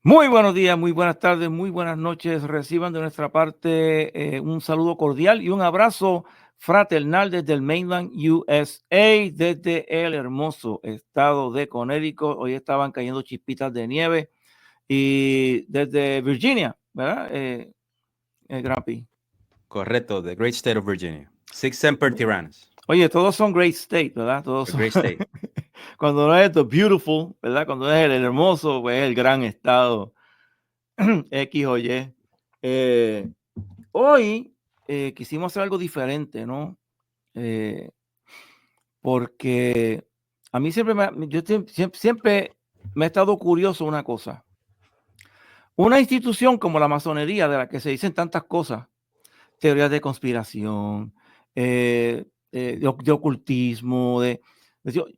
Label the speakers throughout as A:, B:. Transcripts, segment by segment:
A: Muy buenos días, muy buenas tardes, muy buenas noches. Reciban de nuestra parte un saludo cordial y un abrazo fraternal desde el mainland USA, desde el hermoso estado de Connecticut. Hoy estaban cayendo chispitas de nieve y desde Virginia, ¿verdad? Grampi.
B: Correcto, the great state of Virginia. Six Semper Tyrannis,
A: Oye, todos son great state, ¿verdad? Todos
B: a
A: son.
B: great state.
A: Cuando no es the beautiful, ¿verdad? Cuando es el hermoso, pues es el gran estado X o Y. Hoy quisimos hacer algo diferente, ¿no? Porque a mí siempre me ha estado curioso una cosa. Una institución como la masonería, de la que se dicen tantas cosas, teorías de conspiración, de ocultismo,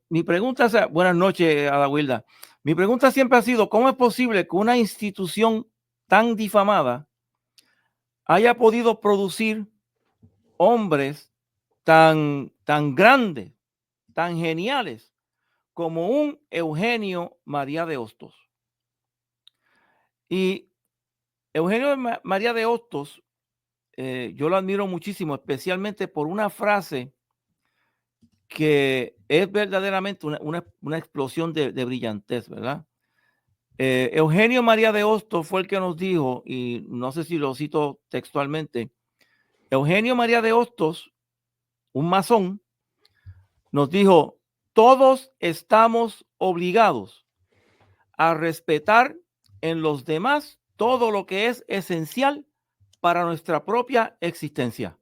A: mi pregunta es, buenas noches, Ada Wilda. Mi pregunta siempre ha sido, ¿cómo es posible que una institución tan difamada haya podido producir hombres tan grandes, tan geniales como un Eugenio María de Hostos? Y Eugenio María de Hostos, yo lo admiro muchísimo, especialmente por una frase que es verdaderamente una explosión de brillantez, ¿verdad? Eugenio María de Hostos fue el que nos dijo, y no sé si lo cito textualmente, Eugenio María de Hostos, un masón, nos dijo, todos estamos obligados a respetar en los demás todo lo que es esencial para nuestra propia existencia.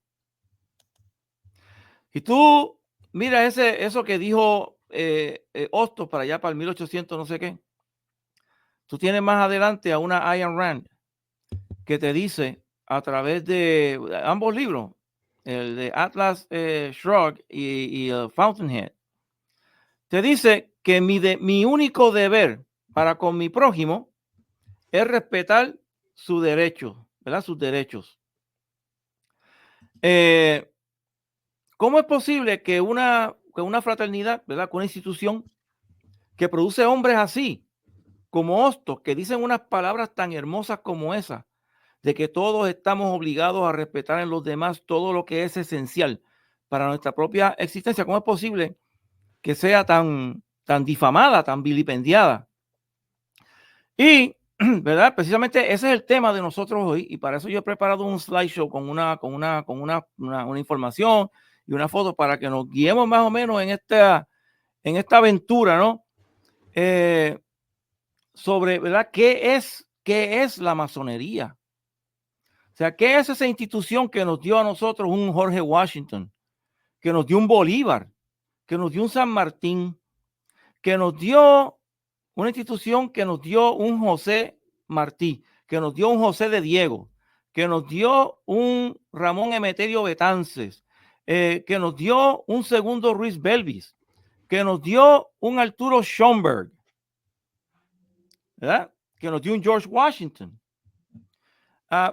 A: Y tú mira eso que dijo Hostos para allá, para el 1800, no sé qué. Tú tienes más adelante a una Ayn Rand que te dice a través de ambos libros, el de Atlas Shrugged y Fountainhead, te dice que mi único deber para con mi prójimo es respetar su derecho, ¿verdad? Sus derechos. ¿Cómo es posible que una fraternidad, ¿verdad? Que una institución que produce hombres así, como Hostos, que dicen unas palabras tan hermosas como esa, de que todos estamos obligados a respetar en los demás todo lo que es esencial para nuestra propia existencia? ¿Cómo es posible que sea tan difamada, tan vilipendiada? Y, ¿verdad? Precisamente ese es el tema de nosotros hoy, y para eso yo he preparado un slideshow con una información y una foto para que nos guiemos más o menos en esta aventura, ¿no? Sobre, ¿verdad? ¿Qué es la masonería? O sea, ¿qué es esa institución que nos dio a nosotros un Jorge Washington, que nos dio un Bolívar, que nos dio un San Martín, que nos dio una institución que nos dio un José Martí, que nos dio un José de Diego, que nos dio un Ramón Emeterio Betances, que nos dio un segundo Ruiz Belvis, que nos dio un Arturo Schomburg, ¿verdad? Que nos dio un George Washington.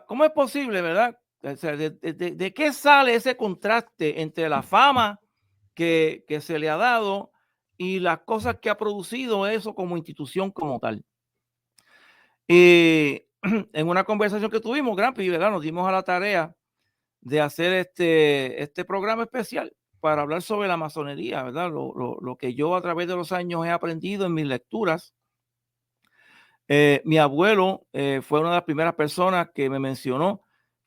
A: ¿Cómo es posible, verdad? O sea, ¿de qué sale ese contraste entre la fama que se le ha dado y las cosas que ha producido eso como institución como tal? Y en una conversación que tuvimos, Grampi, ¿verdad? Nos dimos a la tarea de hacer este programa especial para hablar sobre la masonería, ¿verdad? Lo que yo a través de los años he aprendido en mis lecturas. Mi abuelo fue una de las primeras personas que me mencionó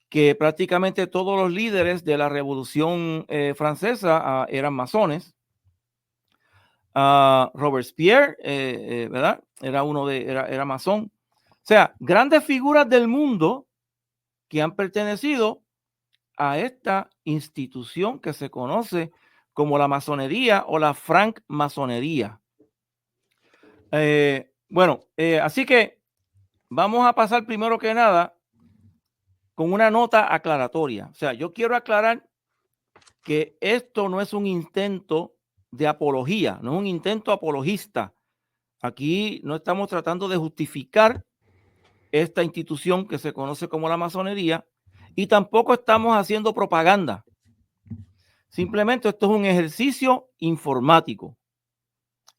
A: que prácticamente todos los líderes de la Revolución Francesa eran masones. Robespierre, ¿verdad? Era masón. O sea, grandes figuras del mundo que han pertenecido a esta institución que se conoce como la masonería o la francmasonería. Así que vamos a pasar primero que nada con una nota aclaratoria. O sea, yo quiero aclarar que esto no es un intento de apología, no es un intento apologista. Aquí no estamos tratando de justificar esta institución que se conoce como la masonería y tampoco estamos haciendo propaganda. Simplemente esto es un ejercicio informático.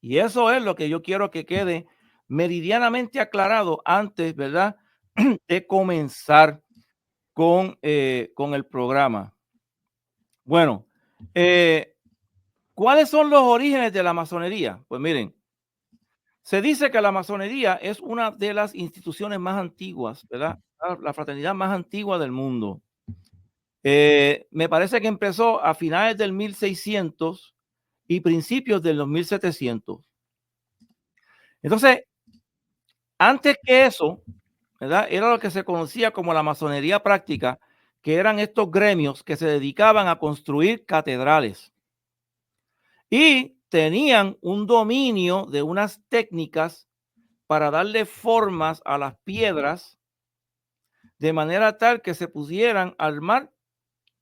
A: Y eso es lo que yo quiero que quede meridianamente aclarado antes, ¿verdad? De comenzar con el programa. Bueno, ¿cuáles son los orígenes de la masonería? Pues miren, se dice que la masonería es una de las instituciones más antiguas, ¿verdad? La fraternidad más antigua del mundo. Me parece que empezó a finales del 1600 y principios de los 1700. Entonces, antes que eso, ¿verdad? Era lo que se conocía como la masonería práctica, que eran estos gremios que se dedicaban a construir catedrales y tenían un dominio de unas técnicas para darle formas a las piedras de manera tal que se pudieran armar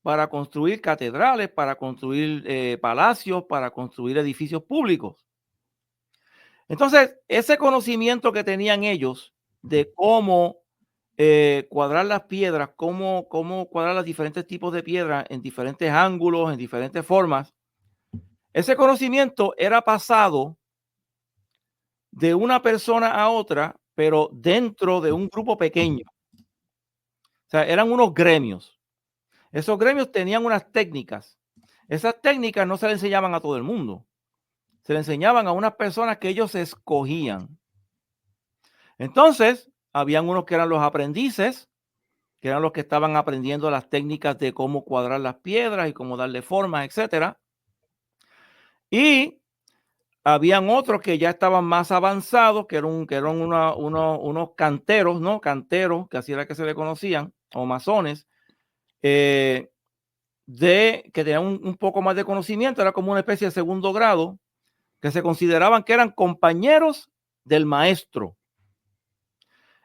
A: para construir catedrales, para construir palacios, para construir edificios públicos. Entonces, ese conocimiento que tenían ellos de cómo cuadrar las piedras, cómo cuadrar los diferentes tipos de piedras en diferentes ángulos, en diferentes formas, ese conocimiento era pasado de una persona a otra, pero dentro de un grupo pequeño. O sea, eran unos gremios. Esos gremios tenían unas técnicas. Esas técnicas no se le enseñaban a todo el mundo. Se le enseñaban a unas personas que ellos escogían. Entonces, habían unos que eran los aprendices, que eran los que estaban aprendiendo las técnicas de cómo cuadrar las piedras y cómo darle formas, etcétera. Y habían otros que ya estaban más avanzados, que eran unos canteros, ¿no? Canteros, que así era que se le conocían, o masones, que tenían un poco más de conocimiento, era como una especie de segundo grado, que se consideraban que eran compañeros del maestro.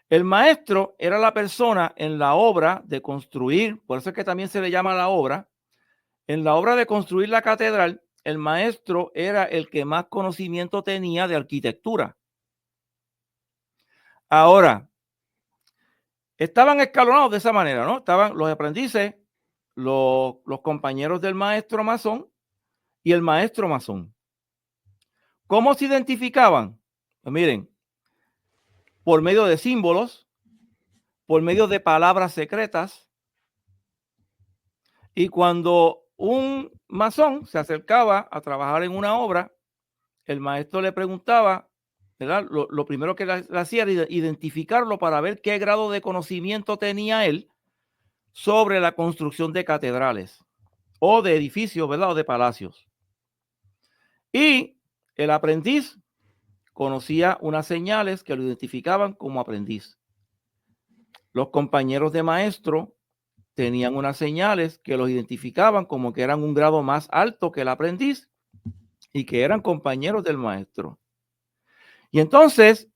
A: El maestro era la persona en la obra de construir, por eso es que también se le llama la obra, en la obra de construir la catedral, el maestro era el que más conocimiento tenía de arquitectura. Ahora, estaban escalonados de esa manera, ¿no? Estaban los aprendices, los compañeros del maestro masón y el maestro masón. ¿Cómo se identificaban? Pues miren, por medio de símbolos, por medio de palabras secretas, y cuando un masón se acercaba a trabajar en una obra, el maestro le preguntaba, ¿verdad? Lo primero que le hacía era identificarlo para ver qué grado de conocimiento tenía él sobre la construcción de catedrales o de edificios, ¿verdad? O de palacios. Y el aprendiz conocía unas señales que lo identificaban como aprendiz. Los compañeros de maestro tenían unas señales que los identificaban como que eran un grado más alto que el aprendiz y que eran compañeros del maestro. Y entonces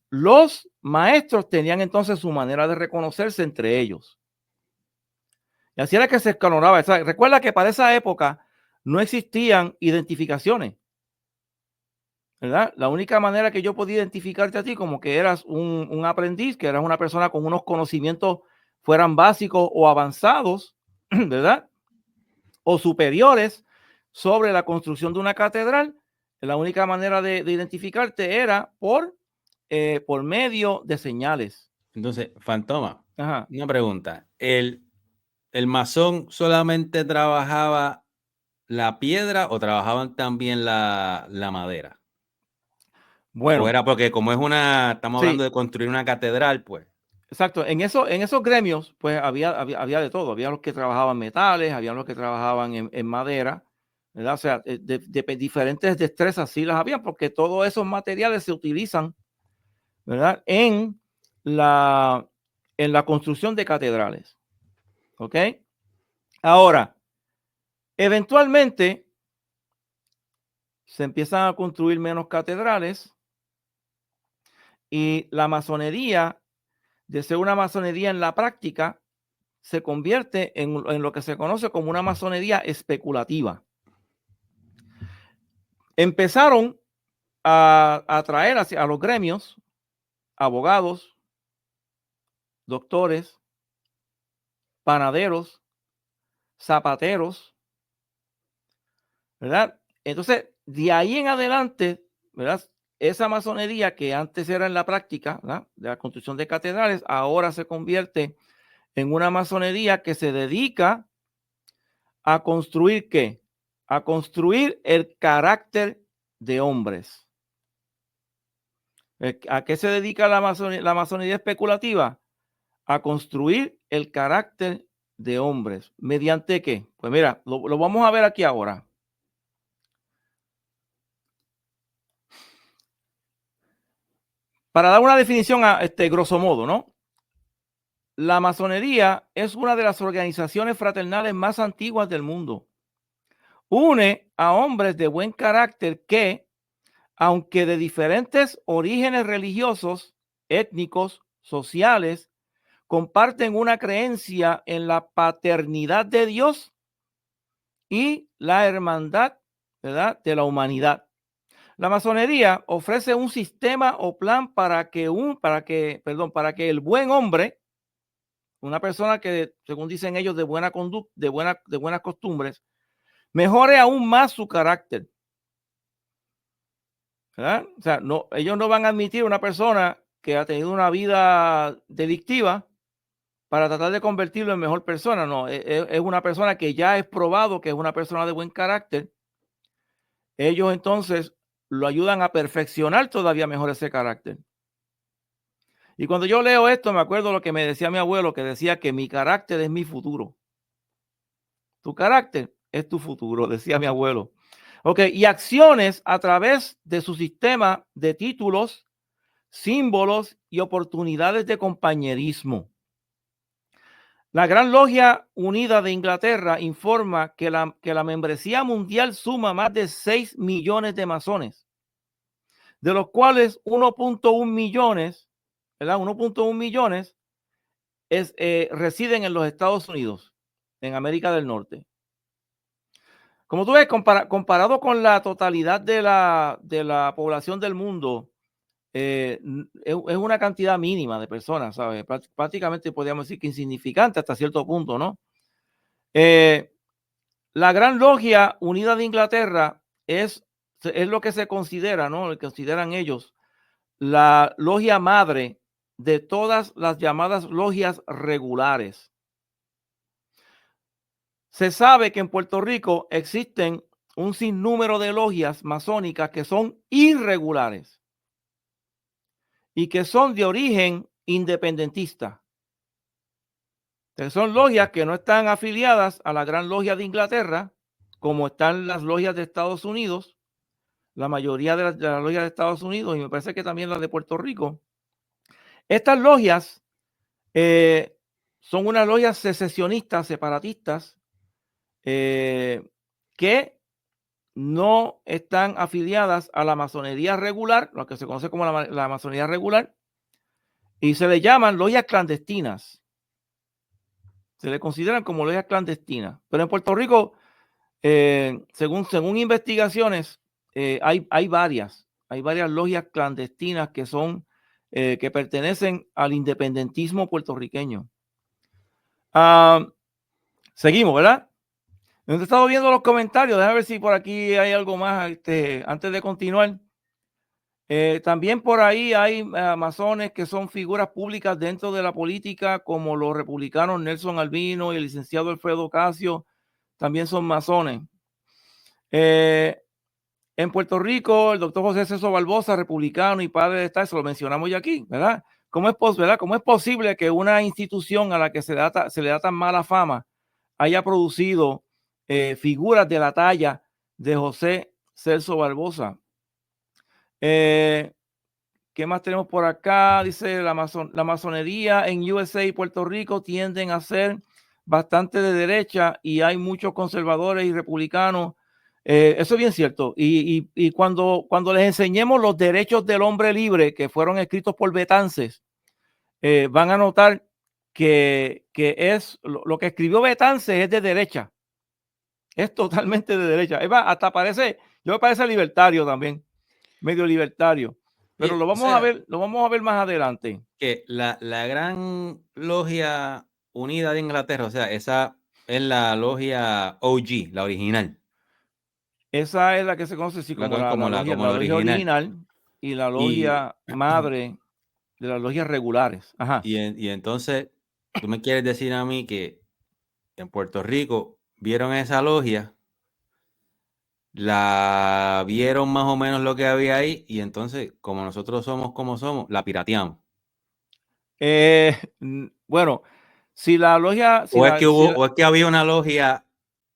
A: los maestros tenían entonces su manera de reconocerse entre ellos. Y así era que se escalonaba. Recuerda que para esa época no existían identificaciones, ¿verdad? La única manera que yo podía identificarte a ti como que eras un aprendiz, que eras una persona con unos conocimientos fueran básicos o avanzados, ¿verdad? O superiores sobre la construcción de una catedral. La única manera de identificarte era por medio de señales.
B: Entonces, Fantoma,
A: Ajá.
B: una pregunta. ¿El masón solamente trabajaba la piedra o trabajaban también la madera? O
A: Bueno,
B: era porque como estamos
A: sí,
B: hablando de construir una catedral, pues.
A: exacto. En esos gremios, pues había de todo. Había los que trabajaban metales, había los que trabajaban en madera, ¿verdad? O sea, diferentes destrezas sí las había, porque todos esos materiales se utilizan, ¿verdad? La, en la construcción de catedrales. ¿Ok? Ahora, eventualmente se empiezan a construir menos catedrales y la masonería, de ser una masonería en la práctica, se convierte en lo que se conoce como una masonería especulativa. Empezaron a atraer a los gremios abogados, doctores, panaderos, zapateros, ¿verdad? Entonces, de ahí en adelante, ¿verdad? esa masonería que antes era en la práctica, ¿verdad?, de la construcción de catedrales, ahora se convierte en una masonería que se dedica a construir ¿qué? A construir el carácter de hombres. ¿A qué se dedica la masonería especulativa? A construir el carácter de hombres. ¿Mediante qué? Pues mira, lo vamos a ver aquí ahora. Para dar una definición a grosso modo, ¿no? La masonería es una de las organizaciones fraternales más antiguas del mundo. Une a hombres de buen carácter que, aunque de diferentes orígenes religiosos, étnicos, sociales, comparten una creencia en la paternidad de Dios y la hermandad, ¿verdad?, de la humanidad. La masonería ofrece un sistema o plan para que el buen hombre, una persona que, según dicen ellos, de buena conducta, de buenas costumbres, mejore aún más su carácter, ¿verdad? O sea, no, ellos no van a admitir una persona que ha tenido una vida delictiva para tratar de convertirlo en mejor persona. No, es una persona que ya es probado que es una persona de buen carácter. Ellos entonces lo ayudan a perfeccionar todavía mejor ese carácter. Y cuando yo leo esto, me acuerdo lo que me decía mi abuelo, que decía que mi carácter es mi futuro. Tu carácter es tu futuro, decía mi abuelo. Ok, y acciones a través de su sistema de títulos, símbolos y oportunidades de compañerismo. La Gran Logia Unida de Inglaterra informa que la membresía mundial suma más de 6 millones de masones, de los cuales 1.1 millones, ¿verdad? 1.1 millones residen en los Estados Unidos, en América del Norte. Como tú ves, comparado con la totalidad de la población del mundo, es una cantidad mínima de personas, ¿sabes? Prácticamente podríamos decir que insignificante hasta cierto punto, ¿no? La Gran Logia Unida de Inglaterra es lo que se considera, ¿no? Lo que consideran ellos la logia madre de todas las llamadas logias regulares. Se sabe que en Puerto Rico existen un sinnúmero de logias masónicas que son irregulares y que son de origen independentista. Son logias que no están afiliadas a la Gran Logia de Inglaterra, como están las logias de Estados Unidos, la mayoría de las logias de Estados Unidos, y me parece que también las de Puerto Rico. Estas logias son unas logias secesionistas, separatistas, que no están afiliadas a la masonería regular, lo que se conoce como la masonería regular, y se le llaman logias clandestinas. Se le consideran como logias clandestinas. Pero en Puerto Rico, según investigaciones, hay varias logias clandestinas que son que pertenecen al independentismo puertorriqueño. Seguimos, ¿verdad? He estado viendo los comentarios. Déjame ver si por aquí hay algo más antes de continuar. También por ahí hay masones que son figuras públicas dentro de la política, como los republicanos Nelson Albino y el licenciado Alfredo Casio, también son masones. En Puerto Rico, el doctor José Celso Barbosa, republicano y padre de Estado, se lo mencionamos ya aquí, ¿verdad? ¿Cómo es posible que una institución a la que se le da tan mala fama haya producido figuras de la talla de José Celso Barbosa? ¿Qué más tenemos por acá? Dice la masonería en USA y Puerto Rico tienden a ser bastante de derecha y hay muchos conservadores y republicanos. Eso es bien cierto. Y cuando les enseñemos los derechos del hombre libre que fueron escritos por Betances, van a notar que es lo que escribió Betances es de derecha. Es totalmente de derecha. Es más, hasta yo me parece libertario también, medio libertario. Pero lo vamos a ver más adelante.
B: Que la Gran Logia Unida de Inglaterra, o sea, esa es la logia OG, la original.
A: Esa es la que se conoce así como la logia original. y la logia madre de las logias regulares. Ajá.
B: Y entonces, tú me quieres decir a mí que en Puerto Rico vieron esa logia, la vieron más o menos lo que había ahí, y entonces, como nosotros somos como somos, la pirateamos.
A: Bueno, si la logia, si
B: O es
A: la,
B: que
A: si
B: hubo,
A: la-
B: o es que había una logia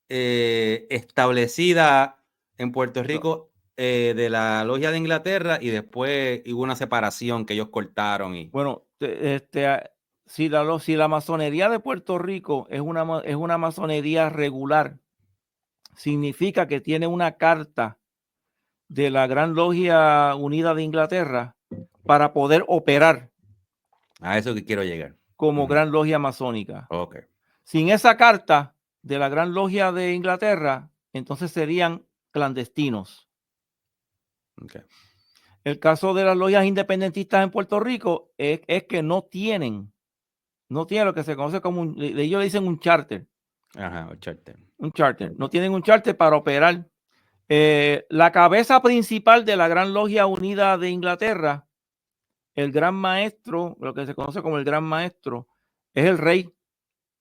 B: establecida en Puerto
A: no,
B: Rico, de la logia de Inglaterra, y después hubo una separación que ellos cortaron y.
A: bueno, si la masonería de Puerto Rico es una masonería regular, significa que tiene una carta de la Gran Logia Unida de Inglaterra para poder operar
B: A eso que quiero llegar.
A: como
B: Ujú.
A: Gran Logia Masónica.
B: Ok.
A: Sin esa carta de la Gran Logia de Inglaterra, entonces serían clandestinos.
B: Ok.
A: El caso de las logias independentistas en Puerto Rico es que no tienen lo que se conoce como ellos le dicen un charter.
B: Ajá, ocharte.
A: Un charter. No tienen un charter para operar. La cabeza principal de la Gran Logia Unida de Inglaterra, el gran maestro, lo que se conoce como el gran maestro, es el rey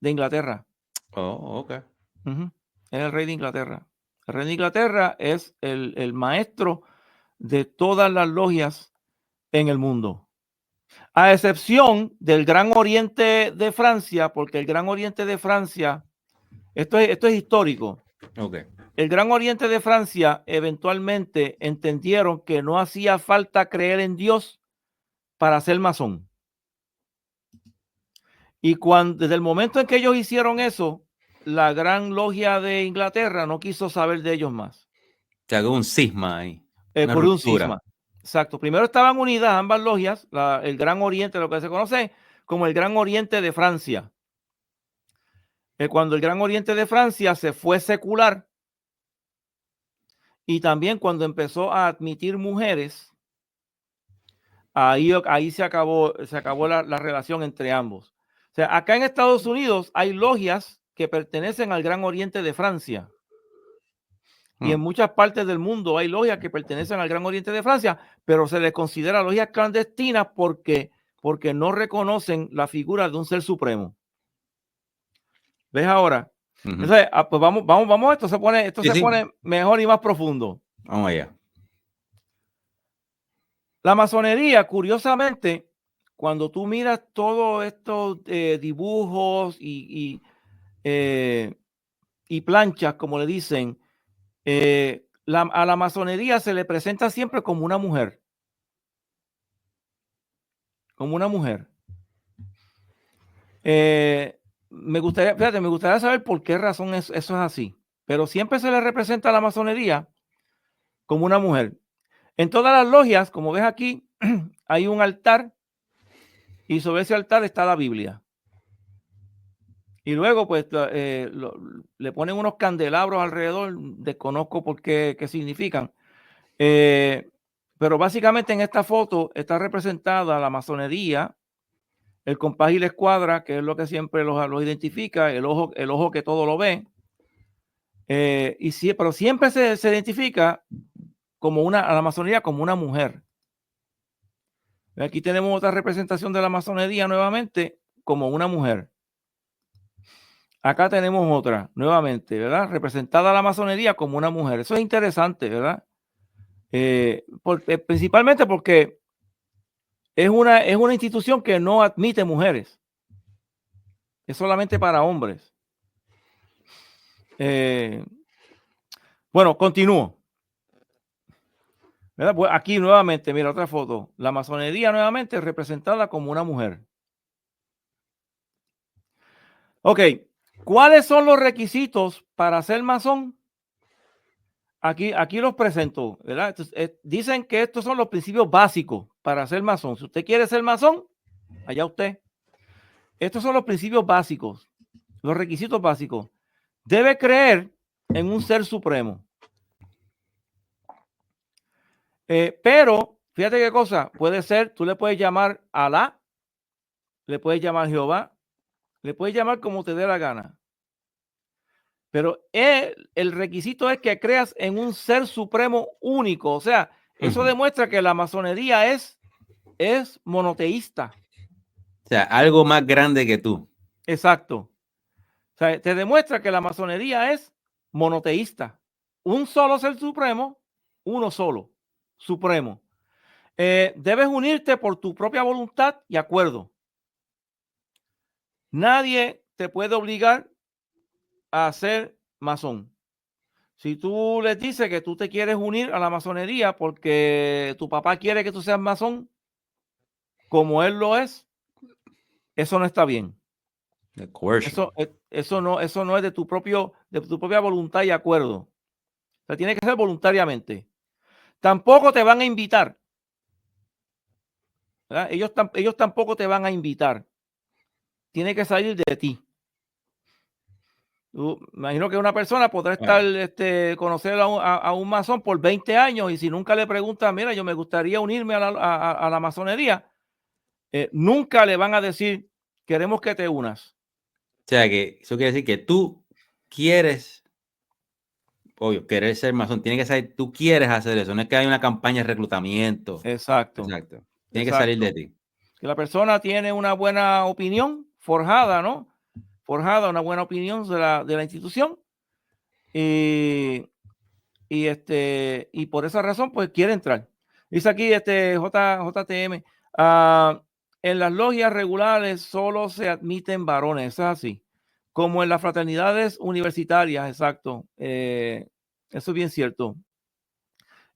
A: de Inglaterra.
B: Oh, ok.
A: Ujú. Es el rey de Inglaterra. El rey de Inglaterra es el maestro de todas las logias en el mundo. A excepción del Gran Oriente de Francia, porque el Gran Oriente de Francia, esto es histórico.
B: Ok.
A: El Gran Oriente de Francia eventualmente entendieron que no hacía falta creer en Dios para ser masón. Y desde el momento en que ellos hicieron eso, la Gran Logia de Inglaterra no quiso saber de ellos más.
B: Se hago un cisma ahí. Una
A: Ocurrió un
B: ruptura.
A: cisma. Exacto. Primero estaban unidas ambas logias, el Gran Oriente, lo que se conoce como el Gran Oriente de Francia. Cuando el Gran Oriente de Francia se fue secular y también cuando empezó a admitir mujeres, ahí se acabó la relación entre ambos. O sea, acá en Estados Unidos hay logias que pertenecen al Gran Oriente de Francia. Y en muchas partes del mundo hay logias que pertenecen al Gran Oriente de Francia, pero se les considera logias clandestinas porque no reconocen la figura de un ser supremo. ¿Ves ahora?
B: Ujú.
A: Entonces, pues vamos, esto
B: Sí,
A: se
B: sí.
A: pone mejor y más profundo.
B: Vamos allá.
A: La masonería, curiosamente, cuando tú miras todos estos dibujos y planchas, como le dicen, a la masonería se le presenta siempre como una mujer. Como una mujer. Me gustaría saber por qué razón eso es así. Pero siempre se le representa a la masonería como una mujer. En todas las logias, como ves aquí, hay un altar y sobre ese altar está la Biblia. Y luego, pues, le ponen unos candelabros alrededor, desconozco por qué significan. Pero básicamente en esta foto está representada la masonería, el compás y la escuadra, que es lo que siempre los identifica, el ojo que todo lo ve. Pero siempre se identifica a la masonería como una mujer. Aquí tenemos otra representación de la masonería nuevamente como una mujer. Acá tenemos otra, nuevamente, ¿verdad? Representada la masonería como una mujer. Eso es interesante, ¿verdad? Principalmente porque es una institución que no admite mujeres. Es solamente para hombres. Bueno, continúo. ¿Verdad? Pues aquí nuevamente, mira otra foto. La masonería nuevamente representada como una mujer. Ok, ¿cuáles son los requisitos para ser masón? Aquí los presento, ¿verdad? Entonces, dicen que estos son los principios básicos para ser masón. Si usted quiere ser masón, allá usted. Estos son los principios básicos, los requisitos básicos. Debe creer en un ser supremo. Pero, fíjate qué cosa, puede ser, tú le puedes llamar Alá, le puedes llamar Jehová, le puedes llamar como te dé la gana. Pero el requisito es que creas en un ser supremo único, o sea, Eso demuestra que la masonería es monoteísta.
B: O sea, algo más grande que tú.
A: Exacto. O sea, te demuestra que la masonería es monoteísta. Un solo ser supremo, uno solo, supremo. Debes unirte por tu propia voluntad y acuerdo. Nadie te puede obligar a ser masón. Si tú les dices que tú te quieres unir a la masonería porque tu papá quiere que tú seas masón, como él lo es, eso no está bien. Eso no es de tu propia voluntad y acuerdo. O sea, tiene que ser voluntariamente. Tampoco te van a invitar. ¿Verdad? Ellos tampoco te van a invitar. Tiene que salir de ti. Imagino que una persona podrá estar, conocer a un masón por 20 años y si nunca le pregunta, mira, yo me gustaría unirme a la masonería, nunca le van a decir, queremos que te unas.
B: O sea, que eso quiere decir que tú quieres, obvio, querer ser masón, tiene que salir, tú quieres hacer eso, no es que hay una campaña de reclutamiento.
A: Exacto.
B: Exacto. Tiene que salir de ti.
A: Que la persona tiene una buena opinión forjada, ¿no? Forjada, una buena opinión de la institución. Y por esa razón, pues quiere entrar. Dice aquí JTM, en las logias regulares solo se admiten varones, eso es así. Como en las fraternidades universitarias, exacto. Eso es bien cierto.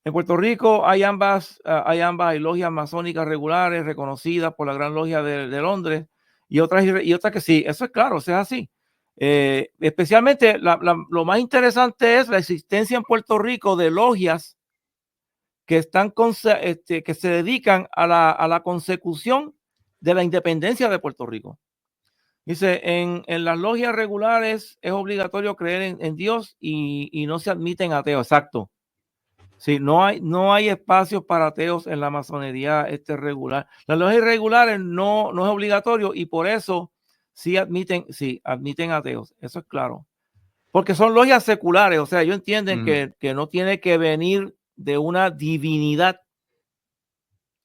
A: En Puerto Rico hay hay logias masónicas regulares reconocidas por la Gran Logia de Londres y otras que sí, eso es claro, eso es así. Especialmente lo más interesante es la existencia en Puerto Rico de logias que que se dedican a la consecución de la independencia de Puerto Rico. Dice, en las logias regulares es obligatorio creer en Dios y no se admiten ateos. Exacto. Sí, no hay espacios para ateos en la masonería regular. Las logias irregulares no es obligatorio y por eso sí admiten ateos. Eso es claro. Porque son logias seculares, o sea, ellos entienden que no tiene que venir de una divinidad.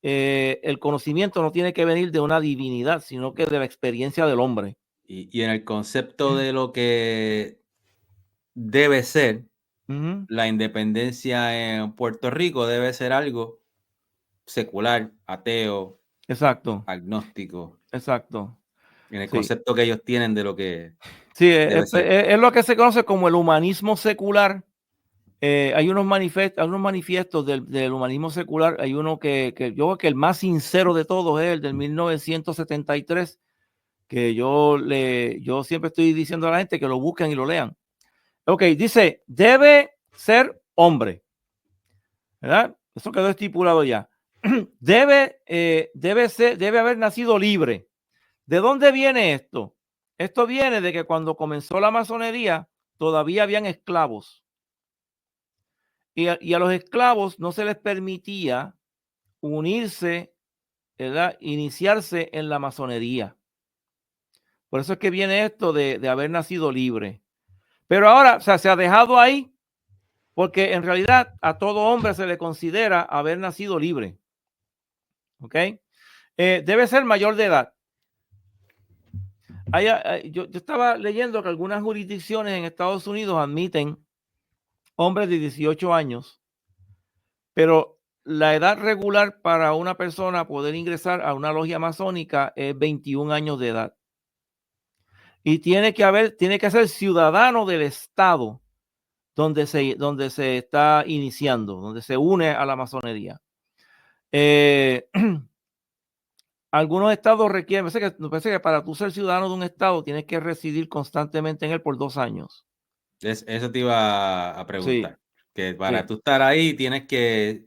A: El conocimiento no tiene que venir de una divinidad, sino que de la experiencia del hombre.
B: Y en el concepto de lo que debe ser la independencia en Puerto Rico, debe ser algo secular, ateo,
A: exacto,
B: agnóstico.
A: Exacto.
B: En el concepto que ellos tienen de lo que
A: sí,
B: debe ser.
A: Es lo que se conoce como el humanismo secular. Hay unos manifiestos del humanismo secular. Hay uno que yo creo que el más sincero de todos es el del 1973, que yo siempre estoy diciendo a la gente que lo busquen y lo lean. Ok, dice, debe ser hombre, ¿verdad? Eso quedó estipulado ya. Debe haber nacido libre. ¿De dónde viene esto? Esto viene de que cuando comenzó la masonería todavía habían esclavos. Y a los esclavos no se les permitía unirse, ¿verdad? Iniciarse en la masonería. Por eso es que viene esto de haber nacido libre. Pero ahora, o sea, se ha dejado ahí porque en realidad a todo hombre se le considera haber nacido libre. ¿Ok? Debe ser mayor de edad. Yo estaba leyendo que algunas jurisdicciones en Estados Unidos admiten hombres de 18 años, pero la edad regular para una persona poder ingresar a una logia masónica es 21 años de edad. Y tiene que ser ciudadano del estado donde se está iniciando, donde se une a la masonería. Algunos estados requieren, me parece que para tú ser ciudadano de un estado tienes que residir constantemente en él por 2 años.
B: Eso te iba a preguntar.
A: Sí,
B: Que para
A: sí.
B: tú estar ahí tienes que...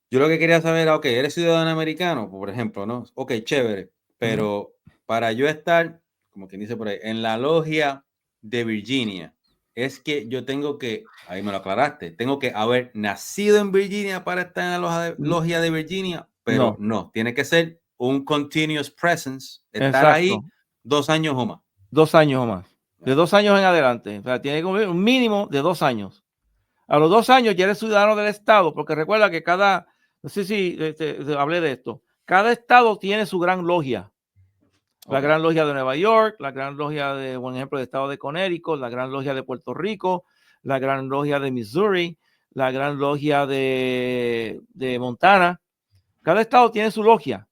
B: Yo lo que quería saber era, ok, eres ciudadano americano, por ejemplo, ¿no? Ok, chévere. Pero para yo estar, como quien dice por ahí, en la logia de Virginia, es que yo tengo que, ahí me lo aclaraste, tengo que haber nacido en Virginia para estar en la logia de Virginia, pero no, tiene que ser un continuous presence, estar ahí 2 años o más.
A: 2 años o más. De 2 años en adelante. O sea, tiene que haber un mínimo de 2 años. A los 2 años ya eres ciudadano del estado, porque recuerda que no sé si hablé de esto, cada estado tiene su gran logia. La
B: Ok.
A: Gran Logia de Nueva York, la Gran Logia de, por ejemplo, del estado de Connecticut, la Gran Logia de Puerto Rico, la Gran Logia de Missouri, la Gran Logia de Montana. Cada estado tiene su logia.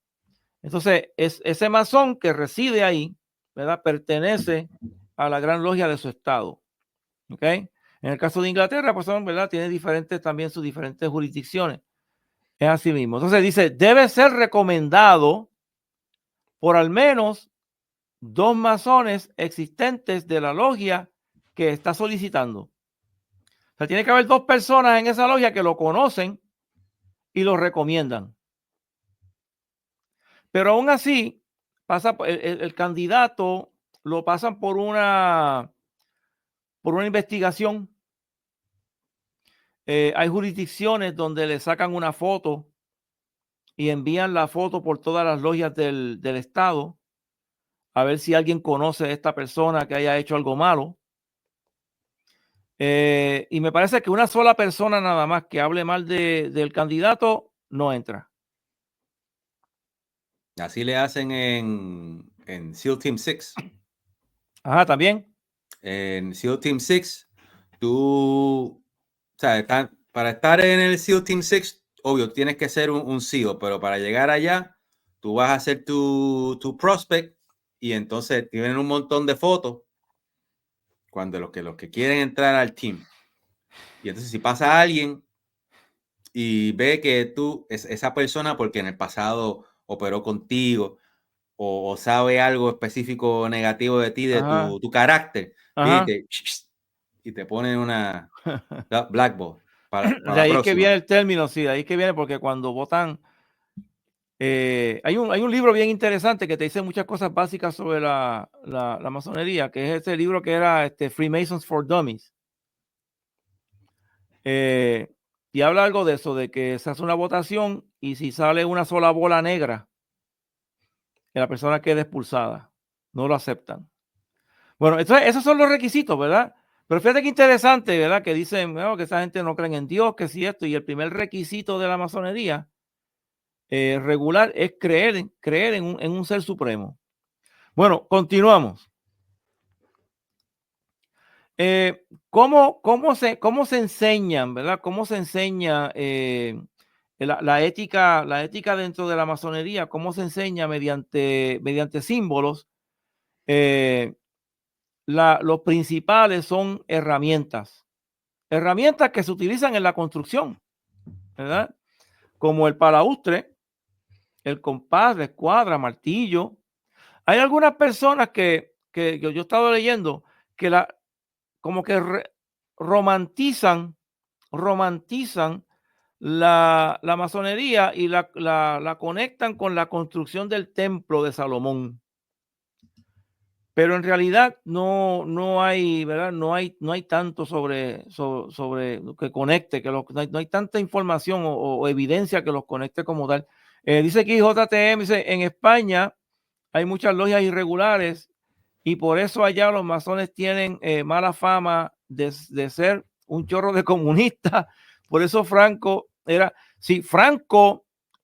A: Entonces, ese masón que reside ahí, ¿verdad? Pertenece a la Gran Logia de su estado. ¿Ok? En el caso de Inglaterra, pues son, ¿verdad? Tiene también sus diferentes jurisdicciones. Es así mismo. Entonces dice, debe ser recomendado por al menos 2 masones existentes de la logia que está solicitando. O sea, tiene que haber 2 personas en esa logia que lo conocen y lo recomiendan. Pero aún así, pasa el candidato lo pasan por una investigación. Hay jurisdicciones donde le sacan una foto y envían la foto por todas las logias del estado a ver si alguien conoce a esta persona que haya hecho algo malo. Y me parece que una sola persona nada más que hable mal del candidato no entra.
B: Así le hacen en SEAL Team 6.
A: Ajá, también.
B: En SEAL Team 6, tú, o sea, para estar en el SEAL Team 6, obvio, tienes que ser un SEAL, pero para llegar allá, tú vas a hacer tu prospect y entonces tienen un montón de fotos cuando los que quieren entrar al team. Y entonces si pasa alguien y ve que tú es esa persona porque en el pasado operó contigo o sabe algo específico negativo de ti, de
A: Ajá,
B: tu carácter,
A: ajá.
B: viene y te ponen una blackball para
A: De
B: la
A: ahí es que viene
B: próxima.
A: el término, sí, de ahí es que viene porque cuando votan, hay un libro bien interesante que te dice muchas cosas básicas sobre la masonería, que es ese libro que era Freemasons for Dummies. Y habla algo de eso, de que se hace una votación y si sale una sola bola negra, que la persona queda expulsada. No lo aceptan. Bueno, entonces esos son los requisitos, ¿verdad? Pero fíjate qué interesante, ¿verdad? Que dicen bueno, que esa gente no cree en Dios, que si esto, y el primer requisito de la masonería regular es creer en un ser supremo. Bueno, continuamos. ¿Cómo se enseñan, verdad? ¿Cómo se enseña la ética dentro de la masonería? ¿Cómo se enseña mediante símbolos? Los principales son herramientas que se utilizan en la construcción, ¿verdad? Como el palaustre, el compás, la escuadra, martillo. Hay algunas personas que yo he estado leyendo que como que romantizan la masonería y la conectan con la construcción del templo de Salomón. Pero en realidad no hay, ¿verdad? No hay tanto sobre que conecte, no hay tanta información o evidencia que los conecte como tal. Dice aquí JTM, dice, en España hay muchas logias irregulares y por eso allá los masones tienen mala fama de ser un chorro de comunistas. Por eso Franco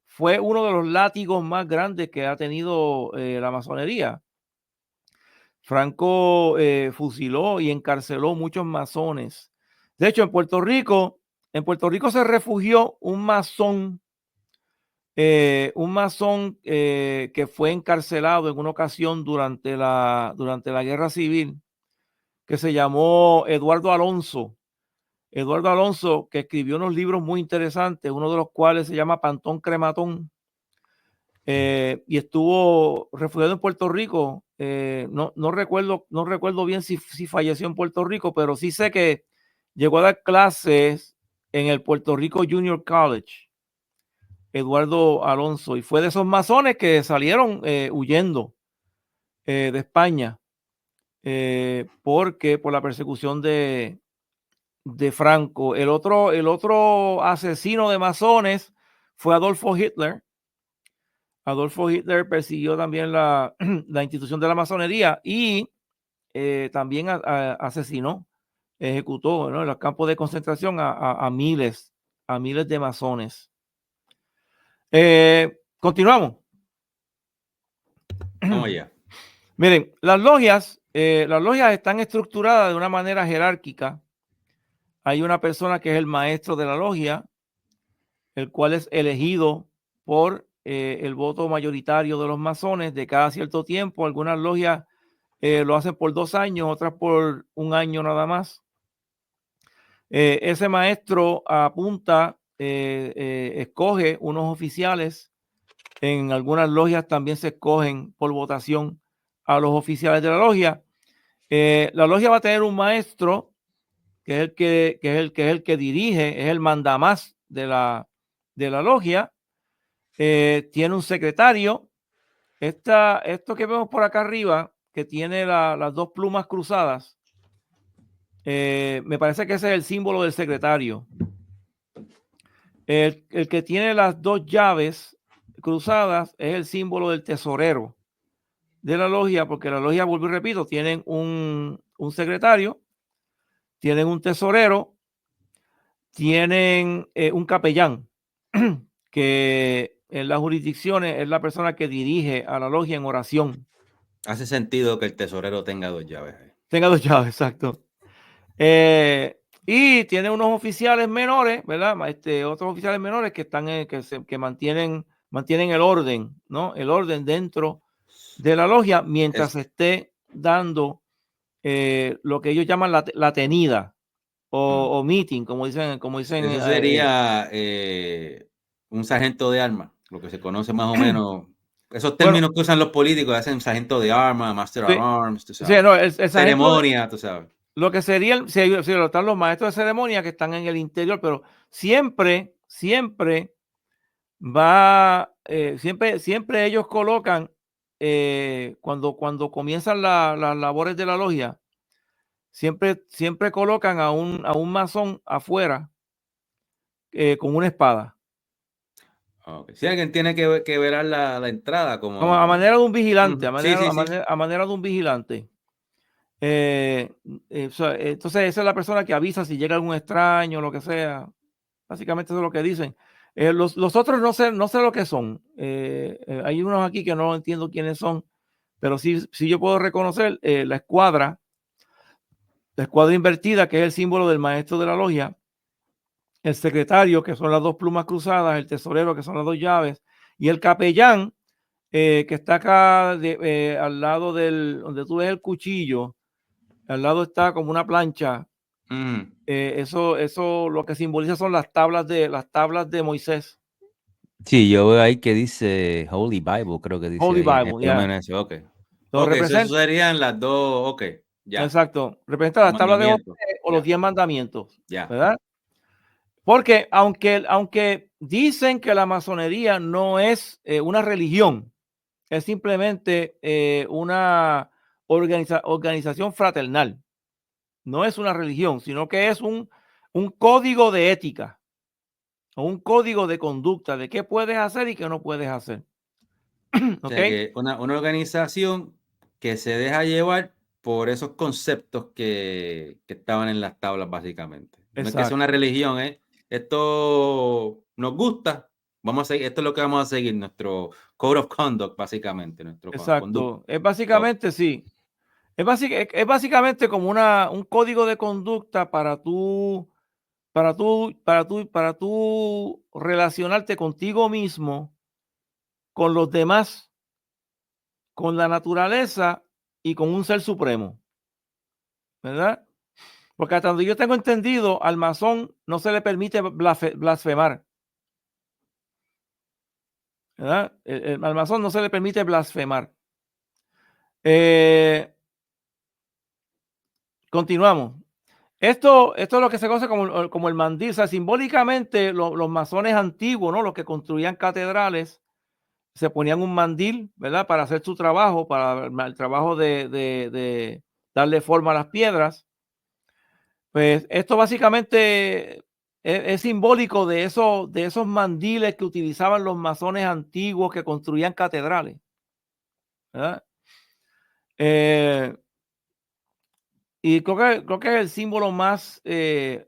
A: fue uno de los látigos más grandes que ha tenido la masonería. Franco fusiló y encarceló muchos masones. De hecho, en Puerto Rico se refugió un masón que fue encarcelado en una ocasión durante la Guerra Civil, que se llamó Eduardo Alonso. Eduardo Alonso, que escribió unos libros muy interesantes, uno de los cuales se llama Pantón Crematón, y estuvo refugiado en Puerto Rico. No recuerdo bien si falleció en Puerto Rico, pero sí sé que llegó a dar clases en el Puerto Rico Junior College, Eduardo Alonso, y fue de esos masones que salieron huyendo de España por la persecución de Franco. El otro asesino de masones fue Adolfo Hitler. Adolfo Hitler persiguió también la institución de la masonería y también asesinó ejecutó, ¿no?, en los campos de concentración a miles de masones. Continuamos.
B: Vamos allá.
A: Miren, las logias están estructuradas de una manera jerárquica. Hay una persona que es el maestro de la logia, el cual es elegido por el voto mayoritario de los masones de cada cierto tiempo. Algunas logias lo hacen por 2 años, otras por 1 año nada más. Ese maestro apunta, escoge unos oficiales. En algunas logias también se escogen por votación a los oficiales de la logia. La logia va a tener un maestro que es el que dirige, es el mandamás de la logia. Tiene un secretario. Esto que vemos por acá arriba, que tiene las 2 plumas cruzadas, me parece que ese es el símbolo del secretario. El que tiene las 2 llaves cruzadas es el símbolo del tesorero de la logia, porque la logia, vuelvo y repito, tienen un secretario, tienen un tesorero, tienen un capellán, que en las jurisdicciones es la persona que dirige a la logia en oración.
B: Hace sentido que el tesorero tenga 2 llaves ahí.
A: Tenga 2 llaves, exacto. Y tiene unos oficiales menores, ¿verdad? Otros oficiales menores que están que mantienen el orden, ¿no? El orden dentro de la logia mientras se esté dando lo que ellos llaman la tenida o meeting, como dicen.
B: Eso sería un sargento de armas, lo que se conoce más o menos. Esos
A: Bueno,
B: términos que usan los políticos, hacen sargento de armas, master of
A: sí,
B: arms, tú
A: sí,
B: sabes.
A: no, el sargento,
B: Ceremonia, tú sabes.
A: lo que sería, están los maestros de ceremonia que están en el interior, pero siempre siempre ellos colocan, cuando comienzan las labores de la logia, siempre colocan a un masón afuera, con una espada,
B: Okay. Si alguien tiene que velar la entrada,
A: como a
B: como.
A: manera de un vigilante,
B: Ujú. Sí, sí, sí.
A: a manera de un vigilante. Entonces esa es la persona que avisa si llega algún extraño, lo que sea. Básicamente eso es lo que dicen. Los otros no sé lo que son. Hay unos aquí que no entiendo quiénes son, pero sí yo puedo reconocer la escuadra invertida, que es el símbolo del maestro de la logia, el secretario, que son las 2 plumas cruzadas, el tesorero, que son las 2 llaves, y el capellán, que está acá al lado donde tú ves el cuchillo, al lado está como una plancha. Eso lo que simboliza son las tablas de Moisés.
C: Sí, yo veo ahí que dice Holy Bible, creo que dice
A: Holy
C: ahí.
A: Bible,
B: Por lo
A: ya.
B: menos eso, ok.
A: Lo
B: Ok, eso
A: representa,
B: serían las 2, ok, ya.
A: exacto, representa
B: Los
A: las tablas de
B: mandamientos,
A: Moisés o los
B: ya,
A: 10 mandamientos,
B: ya.
A: ¿verdad? Porque aunque dicen que la masonería no es una religión, es simplemente una organización fraternal. No es una religión, sino que es un código de ética o un código de conducta de qué puedes hacer y qué no puedes hacer.
B: O
A: ¿Ok?
B: sea que una organización que se deja llevar por esos conceptos que estaban en las tablas, básicamente. No es que sea una
A: Exacto,
B: religión, ¿eh? Esto nos gusta, vamos a seguir, esto es lo que vamos a seguir, nuestro code of conduct, básicamente, nuestro conducta.
A: exacto. Es básicamente, sí. Es básicamente como un código de conducta para tú relacionarte contigo mismo, con los demás, con la naturaleza y con un ser supremo, ¿verdad? Porque hasta donde yo tengo entendido, al masón no se le permite blasfemar, ¿verdad? Al masón no se le permite blasfemar. Continuamos. Esto es lo que se conoce como el mandil. O sea, simbólicamente, los masones antiguos, ¿no?, los que construían catedrales, se ponían un mandil, ¿verdad?, para hacer su trabajo, para el trabajo de darle forma a las piedras. Pues esto básicamente es simbólico de esos mandiles que utilizaban los masones antiguos que construían catedrales, ¿verdad? Y creo que es el símbolo más,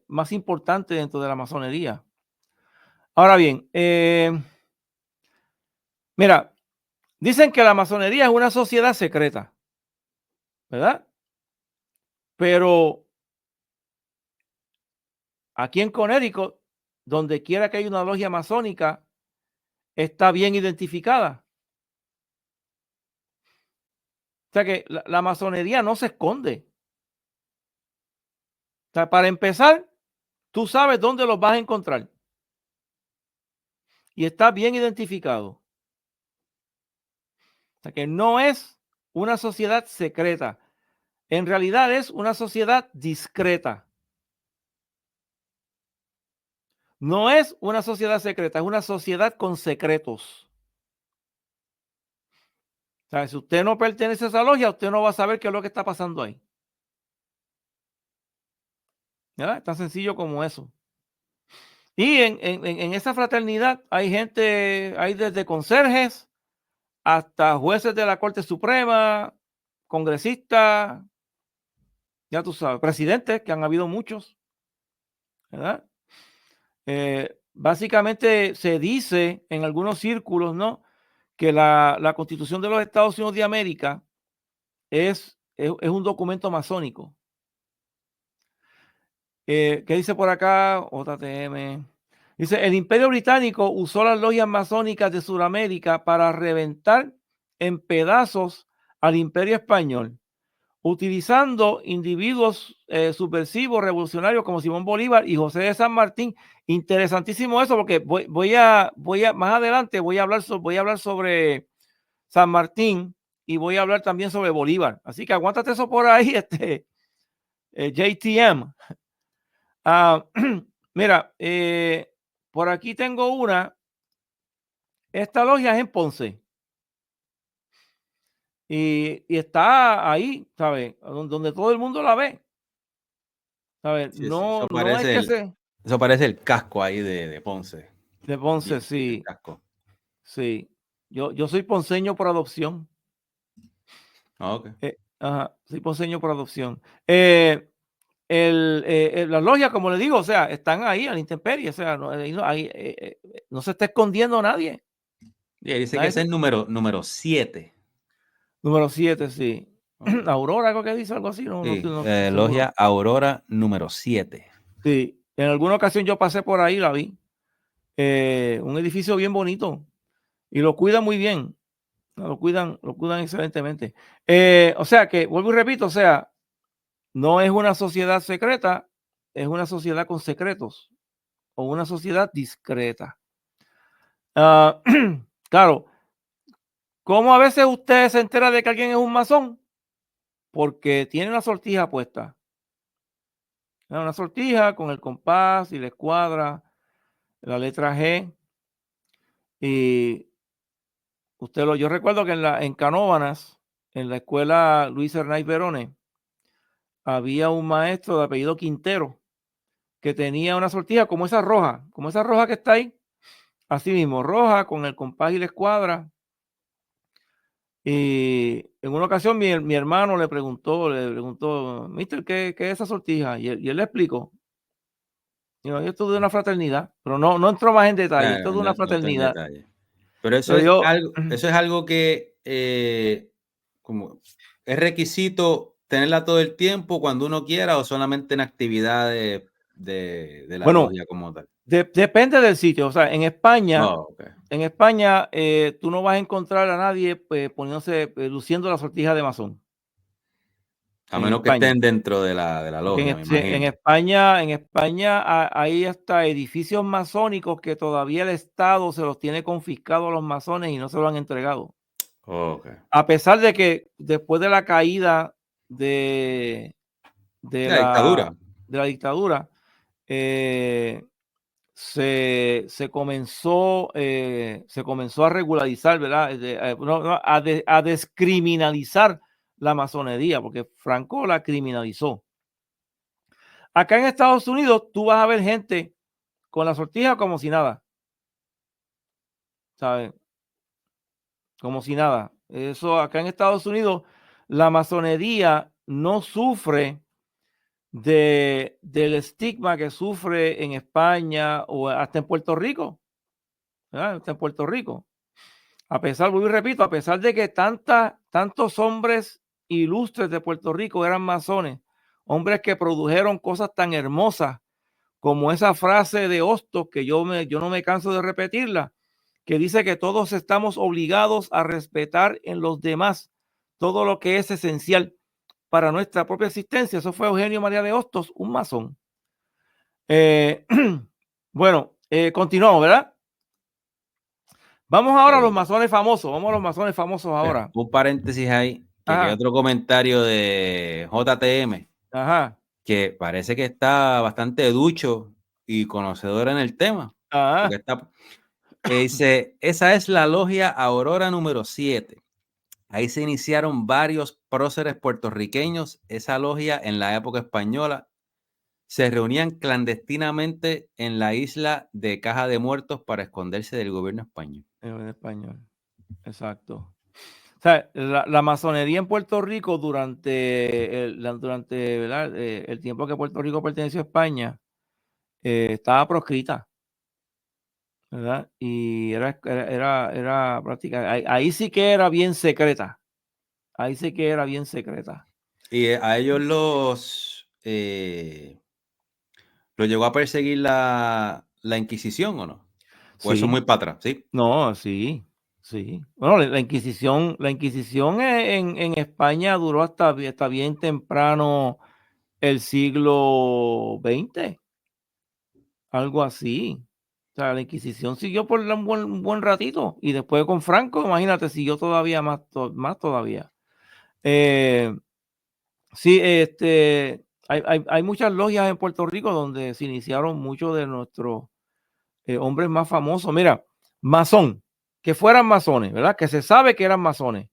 A: más importante dentro de la masonería. Ahora bien, mira, dicen que la masonería es una sociedad secreta, ¿verdad? Pero aquí en Connecticut, donde quiera que haya una logia masónica, está bien identificada. O sea que la masonería no se esconde. O sea, para empezar, tú sabes dónde los vas a encontrar. Y está bien identificado. O sea que no es una sociedad secreta. En realidad es una sociedad discreta. No es una sociedad secreta, es una sociedad con secretos. O sea, si usted no pertenece a esa logia, usted no va a saber qué es lo que está pasando ahí. ¿Verdad? Tan sencillo como eso. Y en esa fraternidad hay gente, hay desde conserjes hasta jueces de la Corte Suprema, congresistas, ya tú sabes, presidentes, que han habido muchos, ¿verdad? Básicamente se dice en algunos círculos, ¿no? Que la Constitución de los Estados Unidos de América es un documento masónico. ¿Qué dice por acá? JTM. Dice, el Imperio Británico usó las logias masónicas de Sudamérica para reventar en pedazos al Imperio Español, utilizando individuos subversivos, revolucionarios como Simón Bolívar y José de San Martín. Interesantísimo eso, porque más adelante voy a hablar sobre San Martín y voy a hablar también sobre Bolívar. Así que aguántate eso por ahí, JTM. Mira, por aquí tengo una. Esta logia es en Ponce. Y está ahí, ¿sabes? Donde todo el mundo la ve. ¿Sabes?
B: Sí, sí,
A: No es que se...
B: eso parece el casco ahí de Ponce.
A: De Ponce,
B: El
A: sí.
B: casco.
A: Sí. Yo soy ponceño por adopción.
B: Ah, ok.
A: Ajá, soy ponceño por adopción. Las logias, como le digo, o sea, están ahí a la intemperie. O sea, no se está escondiendo nadie.
B: Y ahí dice que
A: Nadie
B: es el número 7.
A: Número 7, sí.
B: Okay.
A: Aurora, creo que dice algo así, no
B: Sí,
A: estoy seguro.
C: Logia Aurora número 7.
A: Sí, en alguna ocasión yo pasé por ahí, la vi. Un edificio bien bonito y lo cuidan muy bien. Lo cuidan excelentemente. O sea que, vuelvo y repito, o sea, no es una sociedad secreta, es una sociedad con secretos o una sociedad discreta. Claro, ¿cómo a veces usted se entera de que alguien es un masón? Porque tiene una sortija puesta. Una sortija con el compás y la escuadra, la letra G. Y yo recuerdo que en Canóvanas, en la escuela Luis Hernández Verone, había un maestro de apellido Quintero que tenía una sortija como esa roja que está ahí, así mismo, roja con el compás y la escuadra. Y en una ocasión mi hermano le preguntó, Mister, ¿qué es esa sortija? Y él le explicó. Esto es de una fraternidad, pero no entró más en detalle, esto es de
B: No,
A: una
B: no está en
A: fraternidad.
B: detalle. Pero
A: Pero yo,
B: eso es algo que como es requisito tenerla todo el tiempo cuando uno quiera o solamente en actividades de la
A: bueno,
B: logia como tal.
A: depende del sitio. O sea,
B: Oh, okay.
A: en España, tú no vas a encontrar a nadie pues, poniéndose, luciendo la sortija de masón.
B: A
A: En
B: menos que
A: España.
B: estén dentro de la
A: Porque
B: logia, me
A: en
B: imagino.
A: España hay hasta edificios masónicos que todavía el Estado se los tiene confiscados a los masones y no se lo han entregado.
B: Okay.
A: A pesar de que después de la caída de, de
B: La dictadura.
A: de la dictadura, eh, se comenzó a regularizar, ¿verdad? A descriminalizar la masonería, porque Franco la criminalizó. Acá en Estados Unidos tú vas a ver gente con la sortija como si nada, ¿sabes? Como si nada. Eso acá en Estados Unidos, la masonería no sufre del estigma que sufre en España o hasta en Puerto Rico, ¿verdad? Hasta en Puerto Rico. A pesar, vuelvo y repito, a pesar de que tantos hombres ilustres de Puerto Rico eran masones, hombres que produjeron cosas tan hermosas como esa frase de Hostos, que yo no me canso de repetirla, que dice que todos estamos obligados a respetar en los demás todo lo que es esencial para nuestra propia existencia. Eso fue Eugenio María de Hostos, un masón. Bueno, continuamos, ¿verdad? Vamos ahora a los masones famosos. Vamos a los masones famosos ahora.
B: Un paréntesis ahí, que hay otro comentario de JTM,
A: Ajá.
B: que parece que está bastante ducho y conocedor en el tema.
A: Ajá.
B: Dice, esa es la logia Aurora número 7. Ahí se iniciaron varios próceres puertorriqueños. Esa logia en la época española se reunían clandestinamente en la isla de Caja de Muertos para esconderse del gobierno español.
A: En español, exacto. O sea, la masonería en Puerto Rico durante ¿verdad? El tiempo que Puerto Rico perteneció a España estaba proscrita, ¿verdad? Y era práctica. Ahí sí que era bien secreta. Ahí sí que era bien secreta.
B: Y a ellos los llegó a perseguir la Inquisición, ¿o no? O eso es muy para atrás, ¿sí?
A: No, sí. Bueno, la Inquisición en España duró hasta bien temprano el siglo XX, algo así. O sea, la Inquisición siguió por un buen ratito y después con Franco, imagínate, siguió todavía más todavía. Sí, hay muchas logias en Puerto Rico donde se iniciaron muchos de nuestros hombres más famosos. Mira, masón, que fueran masones, ¿verdad? Que se sabe que eran masones.